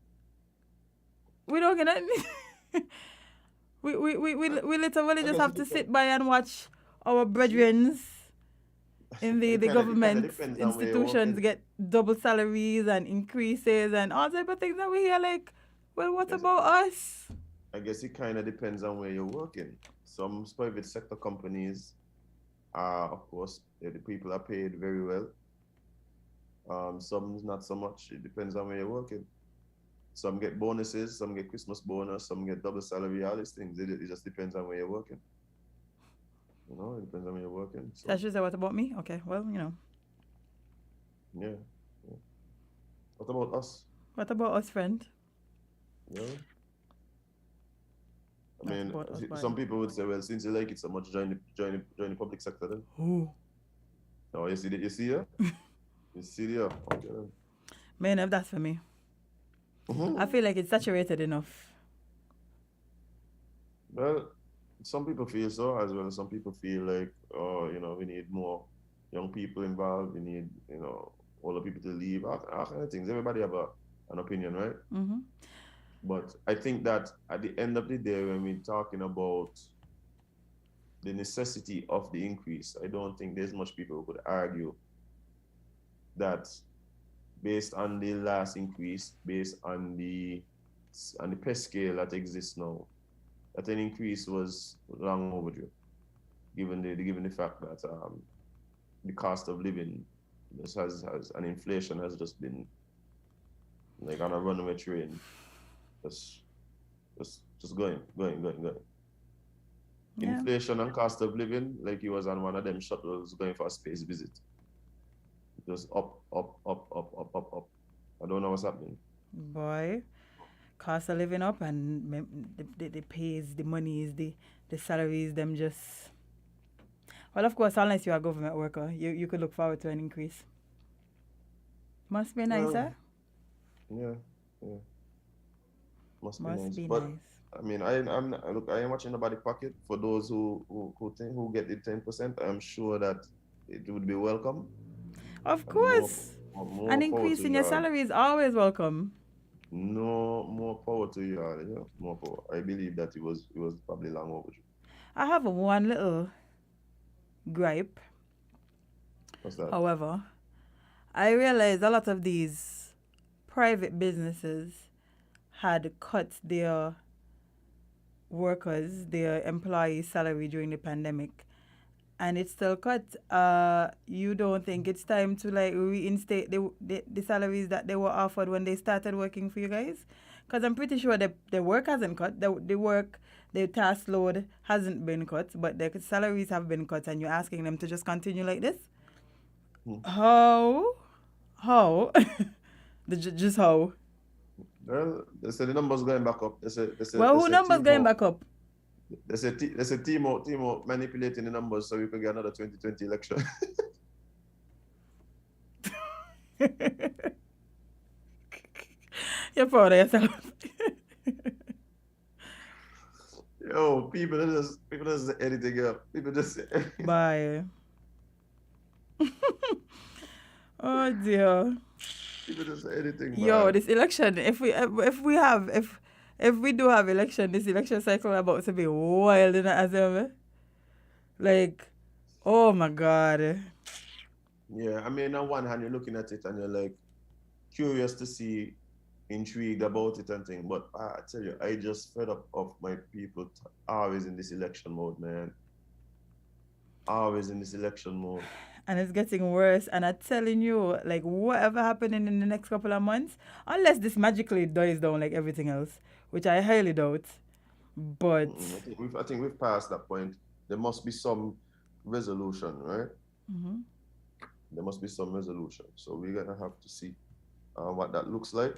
we don't get anything. We literally just have to sit by and watch our brethren in the government institutions get double salaries and increases and all type of things that we hear like, Well, what Yes. about us? I guess it kind of depends on where you're working. Some private sector companies are, of course, the people are paid very well. Some not so much. It depends on where you're working. Some get bonuses, some get Christmas bonus, some get double salary, all these things. It just depends on where you're working. You know, it depends on where you're working. So, That's just what about me? Okay, well, yeah. What about us? What about us, friend? Yeah. I What mean, about us, some boy? people would say, well, since you like it so much, join the public sector then. Who? Oh, you see that? You see her? You see her? Okay. Then. Man, if that's for me. Mhm. I feel like it's saturated enough. Well, some people feel so as well. Some people feel like, oh, we need more young people involved. We need, older people to leave. All kind of things. Everybody have an opinion, right? Mm-hmm. But I think that at the end of the day, when we're talking about the necessity of the increase, I don't think there's much people who could argue that based on the last increase, based on the pay scale that exists now, that an increase was long overdue, given the fact that the cost of living has and inflation has just been like on a runaway train, just going. Yeah. Inflation and cost of living, like he was on one of them shuttles going for a space visit. Just up. I don't know what's happening. Boy, cost of living up and the pays, the monies, the salaries, them just... Well, of course, unless you're a government worker, you could look forward to an increase. Must be nice, Well, huh? Yeah. Must Must be be nice. But nice. I mean, I am watching nobody pocket. For those who get the 10%, I'm sure that it would be welcome. Of And course. more An power increase to in your y'all. salary is always welcome. No more power to y'all. More power. I believe that it was probably long overdue. I have one little gripe. What's that? However, I realize a lot of these private businesses had cut their workers, their employees' salary during the pandemic, and it's still cut. You don't think it's time to like reinstate the salaries that they were offered when they started working for you guys? Because I'm pretty sure the work hasn't cut. The task load hasn't been cut, but the salaries have been cut, and you're asking them to just continue like this? How? Just how? Well, they say the numbers going back up. They say Who numbers going back up? They say Timo manipulating the numbers so we could get another 2020 election. You're proud of yourself. Yo, people just say anything up. People just say Bye. Oh dear. people just say anything. Yo, man. this election, if we do have election, this election cycle about to be wild in as ever. Like, oh my God. Yeah, I mean, on one hand, you're looking at it and you're like curious to see, intrigued about it and things. But I tell you, I just fed up of my people always in this election mode, man. Always in this election mode. And it's getting worse. And I'm telling you, like, whatever happening in the next couple of months, unless this magically dies down like everything else, which I highly doubt. But I think we've passed that point. There must be some resolution, right? Mhm. There must be some resolution. So we're gonna have to see what that looks like.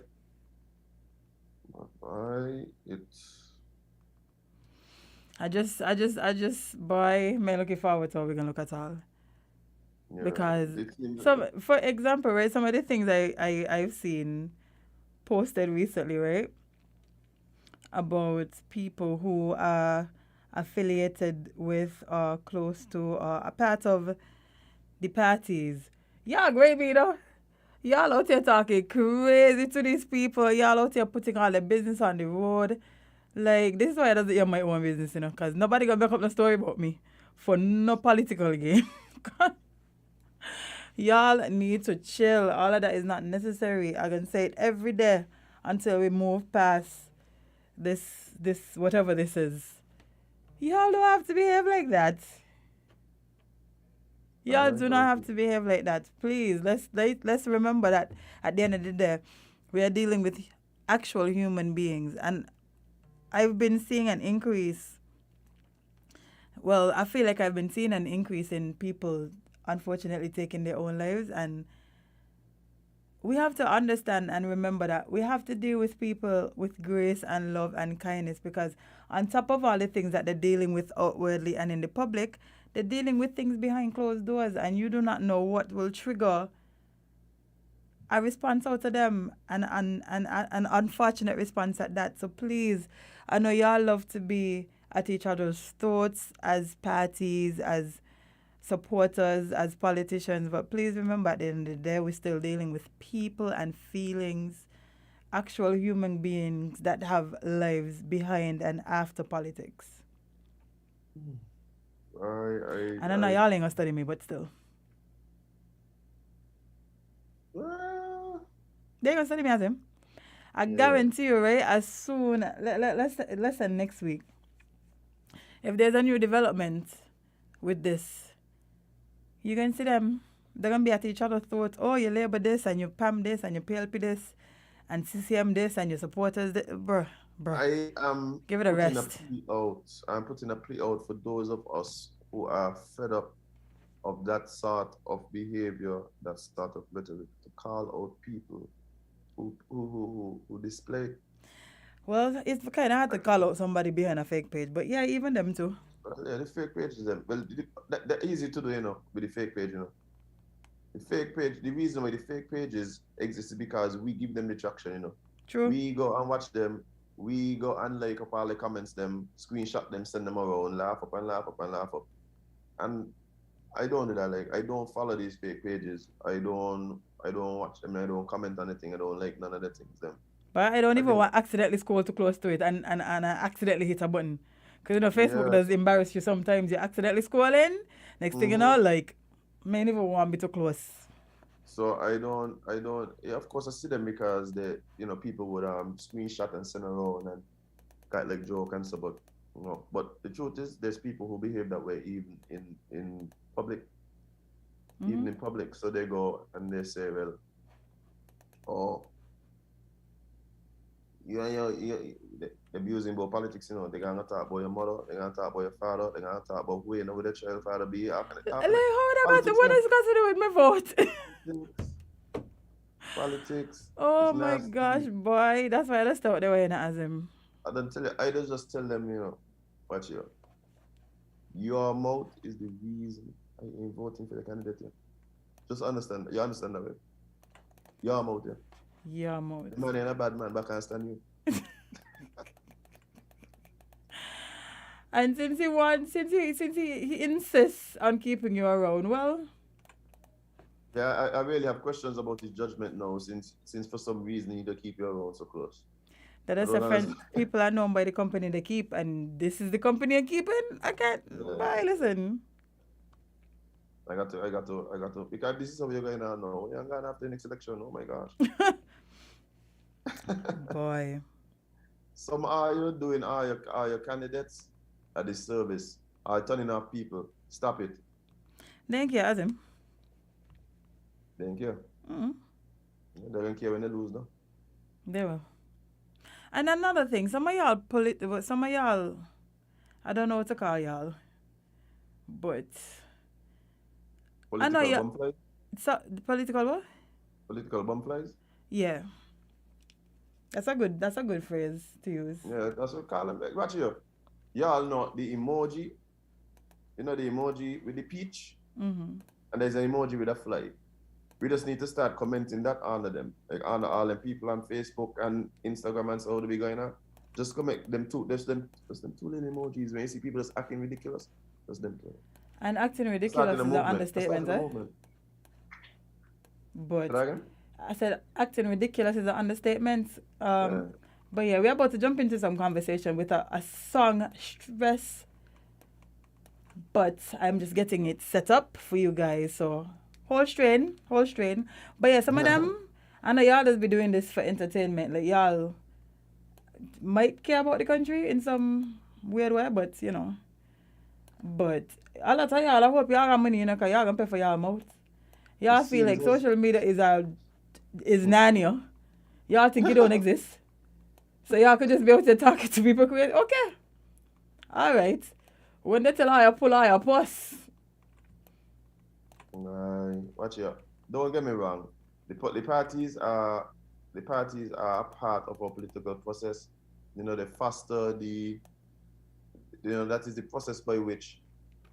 I just, boy, me looking forward to how we're gonna look at all. Yeah, Because it seems for example, right, some of the things I've seen posted recently, right, about people who are affiliated with or close to or a part of the parties. Y'all great, you know. Y'all out here talking crazy to these people. Y'all out here putting all the business on the road. Like, this is why I doesn't hear my own business, you know, because nobody gonna back up the story about me for no political game. Y'all need to chill. All of that is not necessary. I can say it every day until we move past this whatever this is. Y'all don't have to behave like that. Y'all do not have to behave like that. Please, let's remember that at the end of the day, we are dealing with actual human beings. And I've been seeing an increase. Well, I feel like I've been seeing an increase in people, unfortunately, taking their own lives. And we have to understand and remember that we have to deal with people with grace and love and kindness, because on top of all the things that they're dealing with outwardly and in the public, they're dealing with things behind closed doors, and you do not know what will trigger a response out of them, and an unfortunate response at that. So please, I know y'all love to be at each other's throats as parties, as supporters, as politicians, but please remember at the end of the day, we're still dealing with people and feelings, actual human beings that have lives behind and after politics. And I know y'all ain't gonna study me, but still. They gonna study me as him. I guarantee you, right? As soon, let's say next week, if there's a new development with this, you can see them. They're gonna be at each other's throats. Oh, you Labour this, and you PAM this, and you PLP this, and CCM this, and your supporters this. Bruh. I am give it a rest. I'm putting a plea out for those of us who are fed up of that sort of behavior, that sort of rhetoric, to call out people who display. Well, it's kind of hard to call out somebody behind a fake page, but yeah, even them too. Well, yeah, the fake pages, well, they're easy to do, with the fake page, The fake page, the reason why the fake pages exist is because we give them the traction, True. We go and watch them, we go and like up all the comments, them, screenshot them, send them around, laugh up and laugh up and laugh up. And I don't do that, I don't follow these fake pages. I don't watch them, I don't comment on anything, I don't like none of the things, them. But I don't even want to accidentally scroll too close to it and I accidentally hit a button. Because, Facebook does embarrass you sometimes. You accidentally scroll in, next thing you know, may never want to be too close. So I don't, of course I see them because they, people would screenshot and send around and kind of joke and stuff, but the truth is there's people who behave that way even in public. Mm-hmm. Even in public. So they go and they say, well, they're abusing about politics, they're gonna talk about your mother, they're gonna talk about your father, they're gonna talk about who you know with the child father be. How what is got to do with my vote? Politics. Oh my gosh, boy. That's why I just thought they were in as him. I don't tell you, I just tell them, watch you. Your mouth is the reason I ain't voting for the candidate here. Just understand. You understand that way? Your mouth, yeah. Your mouth. The man ain't a bad man, but I can't stand you. And since he insists on keeping you around, well. Yeah, I really have questions about his judgment now, since for some reason he don't keep you around so close. That is a friend. People are known by the company they keep, and this is the company I'm keeping. I can't. Bye, listen. I got to, because this is how you're going on now. You're going after the next election. Oh my gosh. Boy. Some are you doing all your candidates at this service are turning off people. Stop it. Thank you, Azim. Thank you. Mm-hmm. They don't care when they lose, though. They will. And another thing, some of y'all, I don't know what to call y'all, but political I know you. Bumflies? So, political what? Political bumflies? Yeah. That's a good phrase to use. Yeah, that's what we call them. Watch here. Y'all know the emoji. You know the emoji with the peach? Mm-hmm. And there's an emoji with a fly. We just need to start commenting that under them. Like under all them people on Facebook and Instagram and so how to be going on. Just comment them two. Just them two little emojis. When you see people just acting ridiculous, just them two. And acting ridiculous is an understatement, eh? But I said acting ridiculous is an understatement. But yeah, we're about to jump into some conversation with a song, Stress. But I'm just getting it set up for you guys, so hold strain. But yeah, some of them, I know y'all just be doing this for entertainment. Like y'all might care about the country in some weird way, but you know. But a lot of y'all, I hope y'all got money, you know, because y'all gonna pay for y'all mouth. Y'all feel like social media is Narnia. Y'all think it don't exist. So y'all could just be out there talking to people. Okay. All right. When they tell her, pull out your purse. Watch out. Don't get me wrong. The parties are a part of our political process. You know, the faster that is the process by which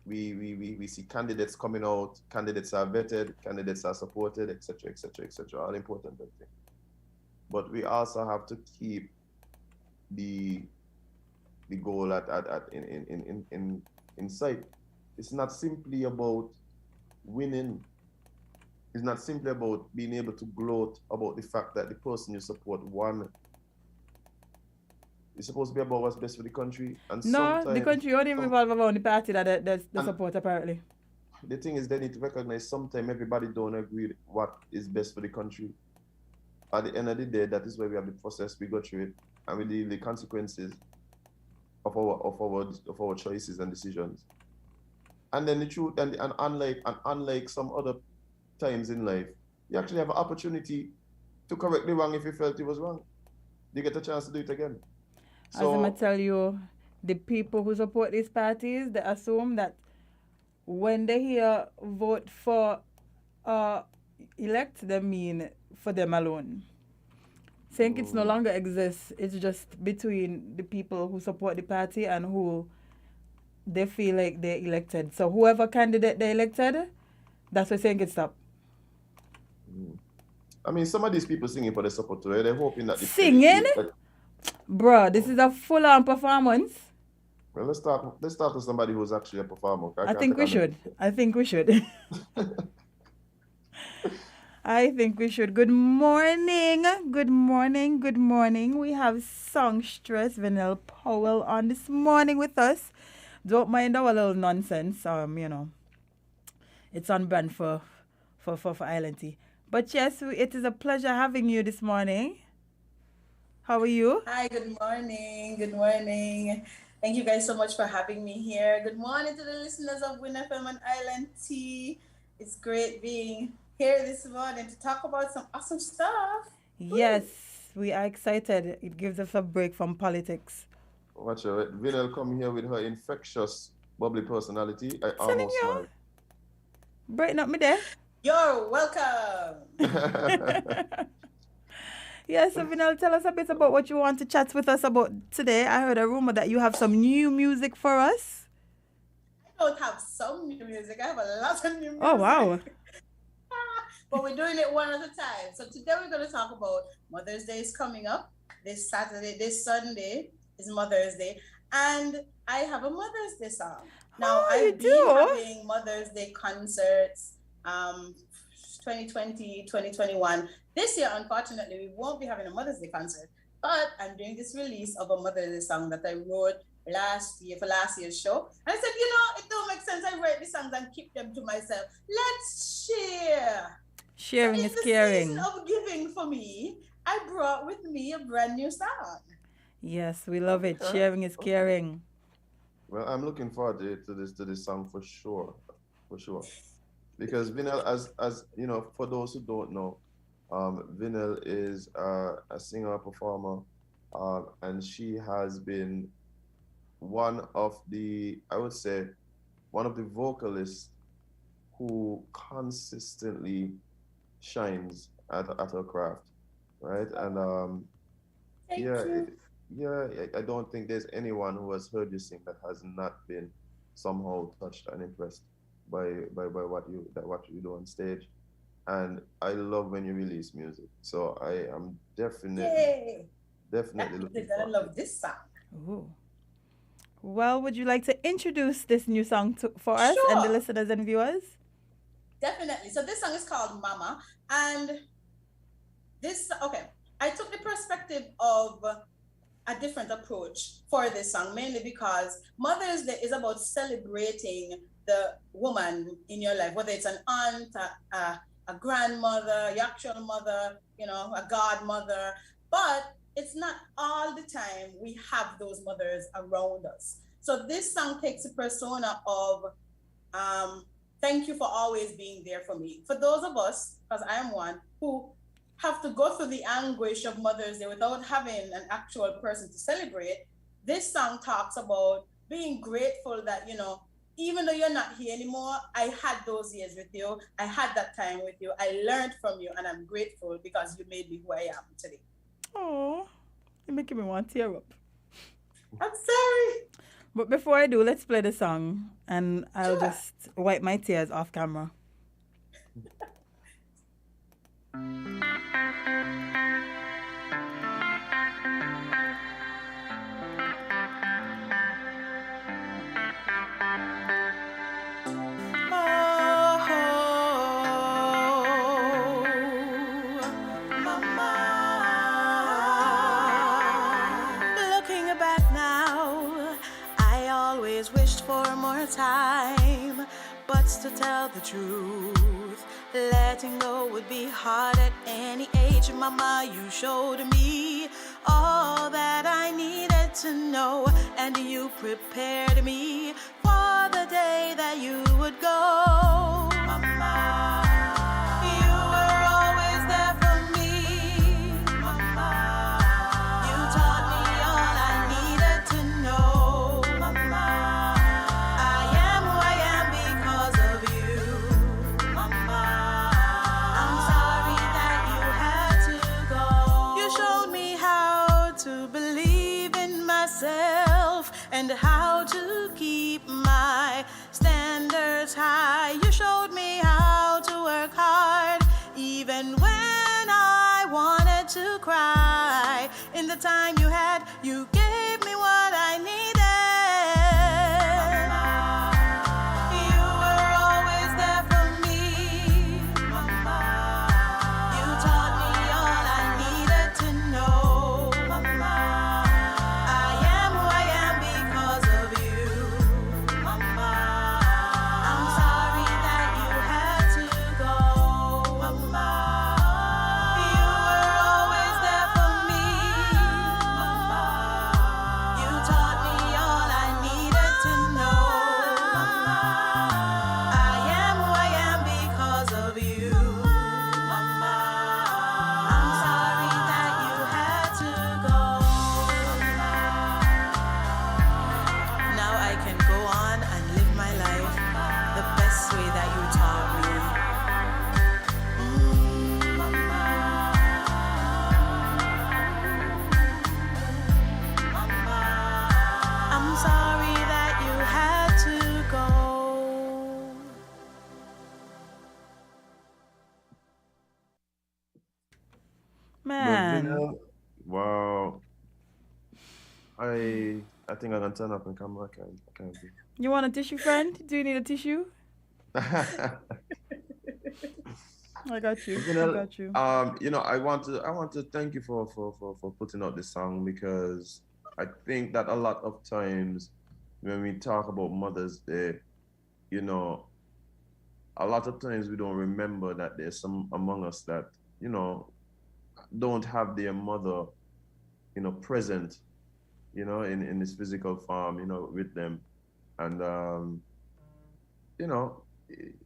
we see candidates coming out, candidates are vetted, candidates are supported, etc., etc., etc. All important things. But we also have to keep the goal in sight. It's not simply about winning. It's not simply about being able to gloat about the fact that the person you support won. It's supposed to be about what's best for the country. And no, the country only revolve around the party that the support, apparently. The thing is, they need to recognize sometimes everybody don't agree with what is best for the country. At the end of the day, that is where we have the process, we go through it, and we deal with the consequences of our choices and decisions. And then the truth, and unlike some other times in life, you actually have an opportunity to correct the wrong if you felt it was wrong. You get a chance to do it again. As I'm going to tell you, the people who support these parties, they assume that when they hear vote for elect, they mean for them alone. Saying it's no longer exists. It's just between the people who support the party and who they feel like they're elected. So whoever candidate they elected, that's why saying it stop. I mean, some of these people singing for the support too. They're hoping that singing. Bro, this is a full-on performance. Well, let's start with somebody who's actually a performer. I think we should. I think we should. Good morning. Good morning. Good morning. We have songstress Venelle Powell on this morning with us. Don't mind our little nonsense. You know, it's on brand for Island Tea. But yes, it is a pleasure having you this morning. How are you? Hi, good morning. Good morning. Thank you guys so much for having me here. Good morning to the listeners of Win FM and Island Tea. It's great being here this morning to talk about some awesome stuff. Yes, we are excited. It gives us a break from politics. Watch out. Venelle come here with her infectious, bubbly personality. I almost smiled. Brighten up me there. You're welcome. Yes, so Venelle, tell us a bit about what you want to chat with us about today. I heard a rumor that you have some new music for us. I don't have some new music. I have a lot of new music. Oh, wow. But we're doing it one at a time. So today we're going to talk about Mother's Day is coming up. This Sunday is Mother's Day. And I have a Mother's Day song. Now, I've been having Mother's Day concerts 2020, 2021. This year, unfortunately, we won't be having a Mother's Day concert, but I'm doing this release of a Mother's Day song that I wrote last year for last year's show. And I said, you know, it don't make sense. I write these songs and keep them to myself. Let's share. Sharing is caring. In the season of giving for me, I brought with me a brand new song. Yes, we love it. Sharing is caring. Well, I'm looking forward to this song for sure. Because Venelle, as you know, for those who don't know, Venelle is a singer, performer, and she has been one of the vocalists who consistently shines at her craft, right? And I don't think there's anyone who has heard you sing that has not been somehow touched and impressed by what you do on stage. And I love when you release music. So I am definitely looking forward. I love this song. Ooh. Well, would you like to introduce this new song for us and the listeners and viewers? Definitely. So this song is called Mama. And I took the perspective of a different approach for this song, mainly because Mother's Day is about celebrating the woman in your life, whether it's an aunt, a grandmother, your actual mother, you know, a godmother. But it's not all the time we have those mothers around us. So this song takes a persona of thank you for always being there for me. For those of us, because I am one, who have to go through the anguish of Mother's Day without having an actual person to celebrate, this song talks about being grateful that, you know, even though you're not here anymore, I had those years with you. I had that time with you. I learned from you, and I'm grateful because you made me who I am today. Oh, you're making me want to tear up. I'm sorry. But before I do, let's play the song, and I'll Sure. just wipe my tears off camera. Looking back now, I always wished for more time. But to tell the truth, letting go would be hard at any age. Mama, you showed me all that I needed to know, and you prepared me for the day that you would go. Mama, you were always there for me. Mama, you taught me all I needed to know. Mama, I am who I am because of you. Mama, I'm sorry that you had to go. You showed me how to believe in myself and how to keep my standards high. You showed me how to work hard even when I wanted to cry. In the time you had, you gave me what I needed. You were always there for me. Mama, you taught me all I needed to know. Mama, I am who I am because of you. Mama, I'm sorry that you had to go. Mama, you were always there for me. Mama, you taught me all I needed to know. Mama, I am who I am because of you. Mama, I'm sorry that you had to go. Now I can go on and live my life the best way that you taught me. I'm sorry that you had to go. But Man, Venelle, wow. I think I can turn up and come back. I can't be. you want a tissue, friend? Do you need a tissue? I got you. I Venelle, got you. you know, I want to thank you for putting out this song, because I think that a lot of times when we talk about Mother's Day, you know, a lot of times we don't remember that there's some among us that, you know, don't have their mother, you know, present, you know, in this physical form, you know, with them. And you know,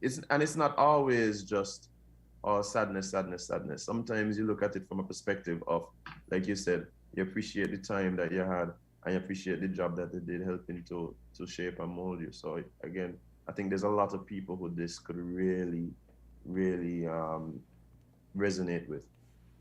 it's not always just sadness. Sometimes you look at it from a perspective of, like you said, you appreciate the time that you had, and you appreciate the job that they did helping to shape and mold you. So again, I think there's a lot of people who this could really resonate with,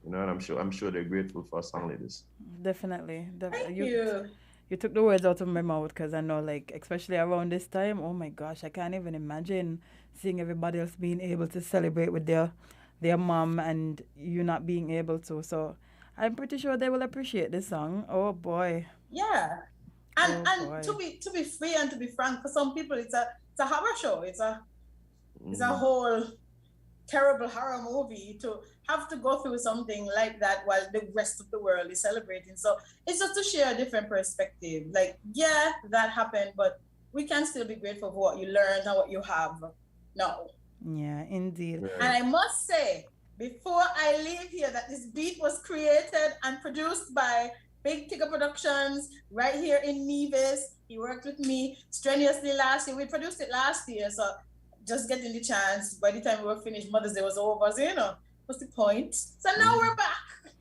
you know, and I'm sure they're grateful for a song like this. Definitely. Thank you. You took the words out of my mouth, because I know, like, especially around this time, oh my gosh, I can't even imagine seeing everybody else being able to celebrate with their mom and you not being able to. So I'm pretty sure they will appreciate this song. Oh boy. Yeah. Oh, And boy. to be free and to be frank, for some people it's a horror show. It's a whole terrible horror movie to have to go through something like that while the rest of the world is celebrating. So it's just to share a different perspective. Like, yeah, that happened, but we can still be grateful for what you learned and what you have now. Yeah, indeed. And I must say, before I leave here that this beat was created and produced by Big Tigger Productions right here in Nevis. He worked with me strenuously last year. We produced it last year, so just getting the chance. By the time we were finished, Mother's Day was over. So, what's the point? So now we're back.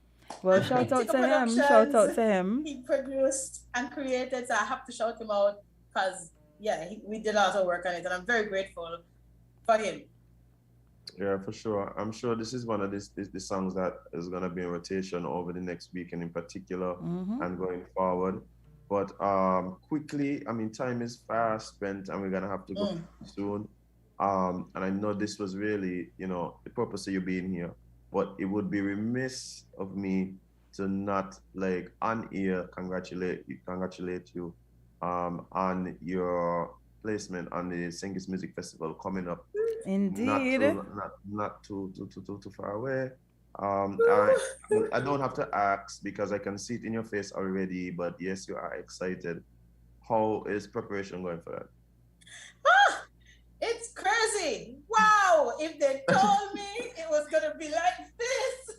Well, And shout Big out Tigger to him. Shout out Productions, to him. He produced and created, so I have to shout him out because, we did a lot of work on it, and I'm very grateful for him. Yeah, for sure. I'm sure this is one of the songs that is going to be in rotation over the next weekend in particular and going forward. But quickly, I mean, time is fast spent and we're going to have to go soon. And I know this was really, the purpose of you being here. But it would be remiss of me to not, like, on air congratulate you on your placement on the Singis Music Festival coming up. Indeed. Not too far away. I don't have to ask because I can see it in your face already, but yes, you are excited. How is preparation going for that? It's crazy. Wow. If they told me it was going to be like this.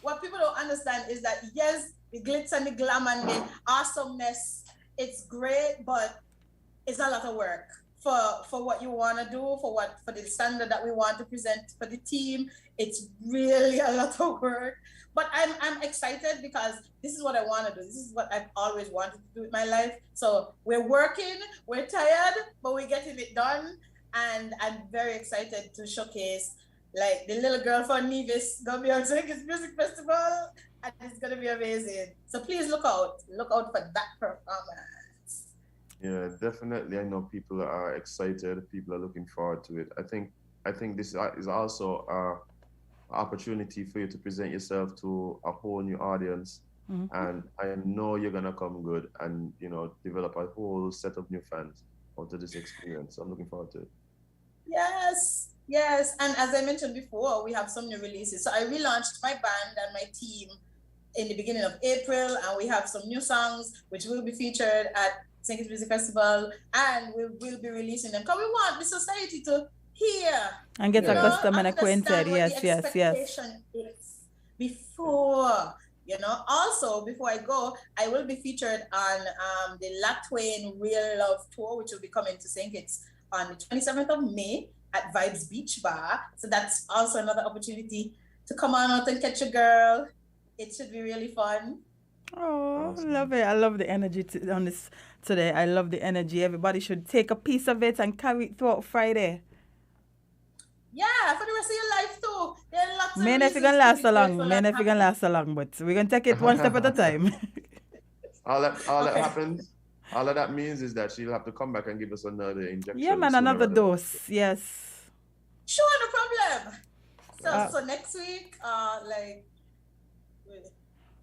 What people don't understand is that, yes, the glitz and the glam and the awesomeness, it's great, but it's a lot of work for what you want to do, for the standard that we want to present for the team. It's really a lot of work. But I'm excited because this is what I want to do. This is what I've always wanted to do with my life. So we're working, we're tired, but we're getting it done. And I'm very excited to showcase, like, the little girl from Nevis gonna be on Singis Music Festival, and it's gonna be amazing. So please look out for that performance. Yeah, definitely. I know people are excited. People are looking forward to it. I think this is also an opportunity for you to present yourself to a whole new audience. And I know you're gonna come good and develop a whole set of new fans out of this experience. So I'm looking forward to it. Yes. And as I mentioned before, we have some new releases. So I relaunched my band and my team in the beginning of April, and we have some new songs which will be featured at Singis Music Festival, and we will be releasing them because we want the society to hear and get accustomed and acquainted. Yes. Before, also before I go, I will be featured on the Latwain Real Love Tour, which will be coming to St. Kitts on the 27th of May at Vibes Beach Bar. So that's also another opportunity to come on out and catch a girl. It should be really fun. Oh, awesome. Love it. I love the energy on this today. I love the energy. Everybody should take a piece of it and carry it throughout Friday. Yeah, for the rest of your life too. There are lots of May not gonna last so long, but we're gonna take it one step at a time. all that happens, all of that means is that she'll have to come back and give us another injection. Yeah, man, another dose. Yes. Sure, no problem. So next week,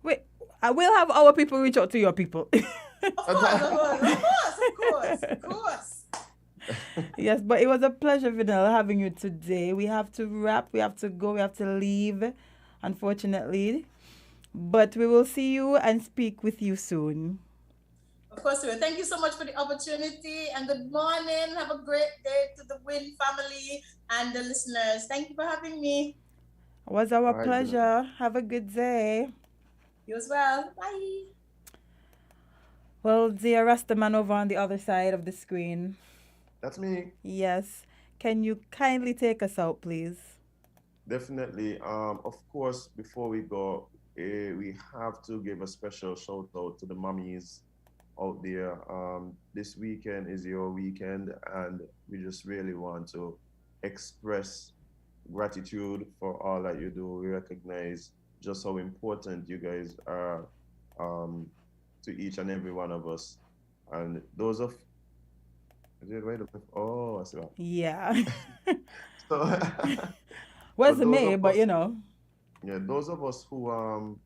wait, I will have our people reach out to your people. Of course. Yes, but it was a pleasure, Venelle, having you today. We have to wrap, we have to go, we have to leave, unfortunately. But we will see you and speak with you soon. Of course, we will. Thank you so much for the opportunity and good morning. Have a great day to the Win family and the listeners. Thank you for having me. It was our pleasure. Have a good day. You as well. Bye. Well, dear Rastaman over on the other side of the screen. That's me. Yes. Can you kindly take us out, please? Definitely. Of course, before we go, we have to give a special shout out to the mummies out there. This weekend is your weekend, and we just really want to express gratitude for all that you do. We recognize just how important you guys are to each and every one of us. And those of I see that. Yeah. So was me, but Yeah, those of us who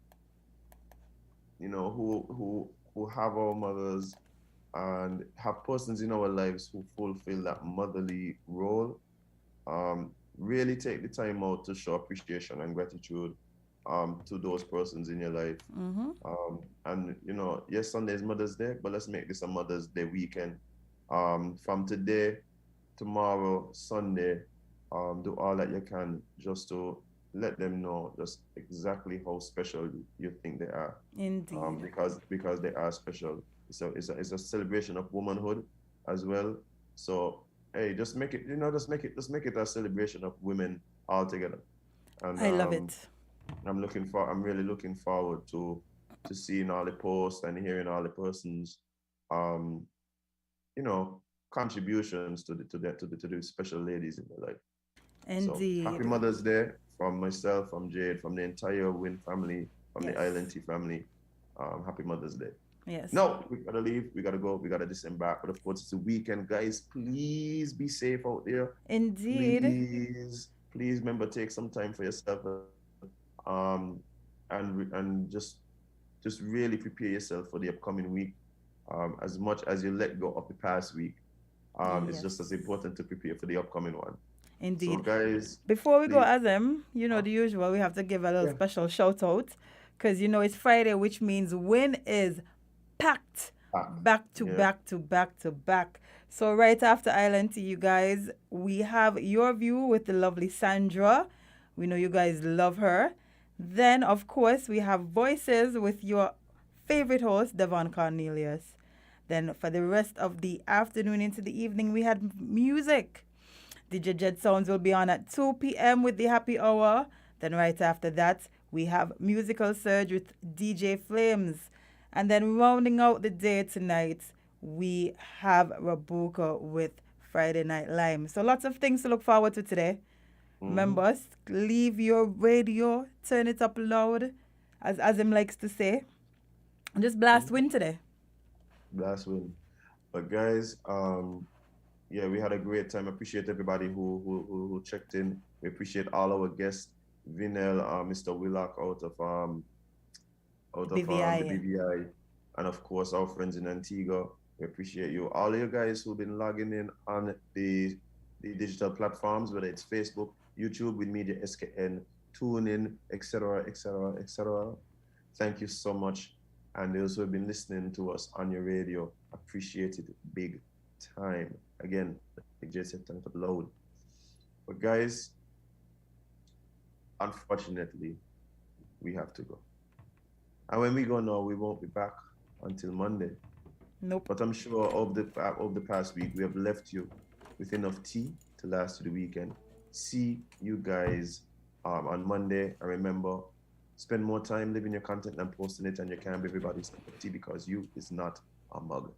who have our mothers and have persons in our lives who fulfill that motherly role, really take the time out to show appreciation and gratitude to those persons in your life. And yes, Sunday is Mother's Day, but let's make this a Mother's Day weekend. From today, tomorrow, Sunday, do all that you can just to let them know just exactly how special you think they are. Indeed. Because they are special. It's a celebration of womanhood as well. So hey, just make it, just make it a celebration of women all together. And I love it. I'm really looking forward to seeing all the posts and hearing all the persons um you know contributions to the special ladies in their life. So happy Indeed. Mother's Day from myself, from Jade, from the entire Win family, from the Yes. Island T family. Happy Mother's Day. Yes. No, we gotta leave. We gotta go. We gotta disembark. But of course, it's the weekend, guys. Please be safe out there. Indeed. Please remember, take some time for yourself, and just really prepare yourself for the upcoming week. As much as you let go of the past week, it's just as important to prepare for the upcoming one. Indeed. So, guys, Before we go, please- Azem, the usual, we have to give a little Yeah. special shout out because it's Friday, which means Win is packed back to Yeah. back to back to back. So right after Island Tea, you guys, we have Your View with the lovely Sandra. We know you guys love her. Then, of course, we have Voices with your favorite host, Devon Cornelius. Then for the rest of the afternoon into the evening, we had music. DJ Jet Sounds will be on at 2 p.m. with the happy hour. Then right after that, we have Musical Surge with DJ Flames. And then rounding out the day tonight, we have Rabuka with Friday Night Lime. So lots of things to look forward to today. Remember, leave your radio, turn it up loud, as Azim likes to say. And just blast Win today. Blast Win. But guys, yeah, we had a great time. Appreciate everybody who checked in. We appreciate all our guests, Venelle, Mr. Willock out of the BVI, and of course our friends in Antigua. We appreciate you. All you guys who've been logging in on the digital platforms, whether it's Facebook, YouTube, with Media SKN, TuneIn, etc., etc., etc. Thank you so much. And those who have been listening to us on your radio, appreciate it big time. Again, like Jay said, turn it up loud. But guys, unfortunately, we have to go. And when we go now, we won't be back until Monday. Nope. But I'm sure of the past week, we have left you with enough tea to last to the weekend. See you guys on Monday. And remember, spend more time living your content than posting it, and you can't be everybody's cup of tea because you is not a mug.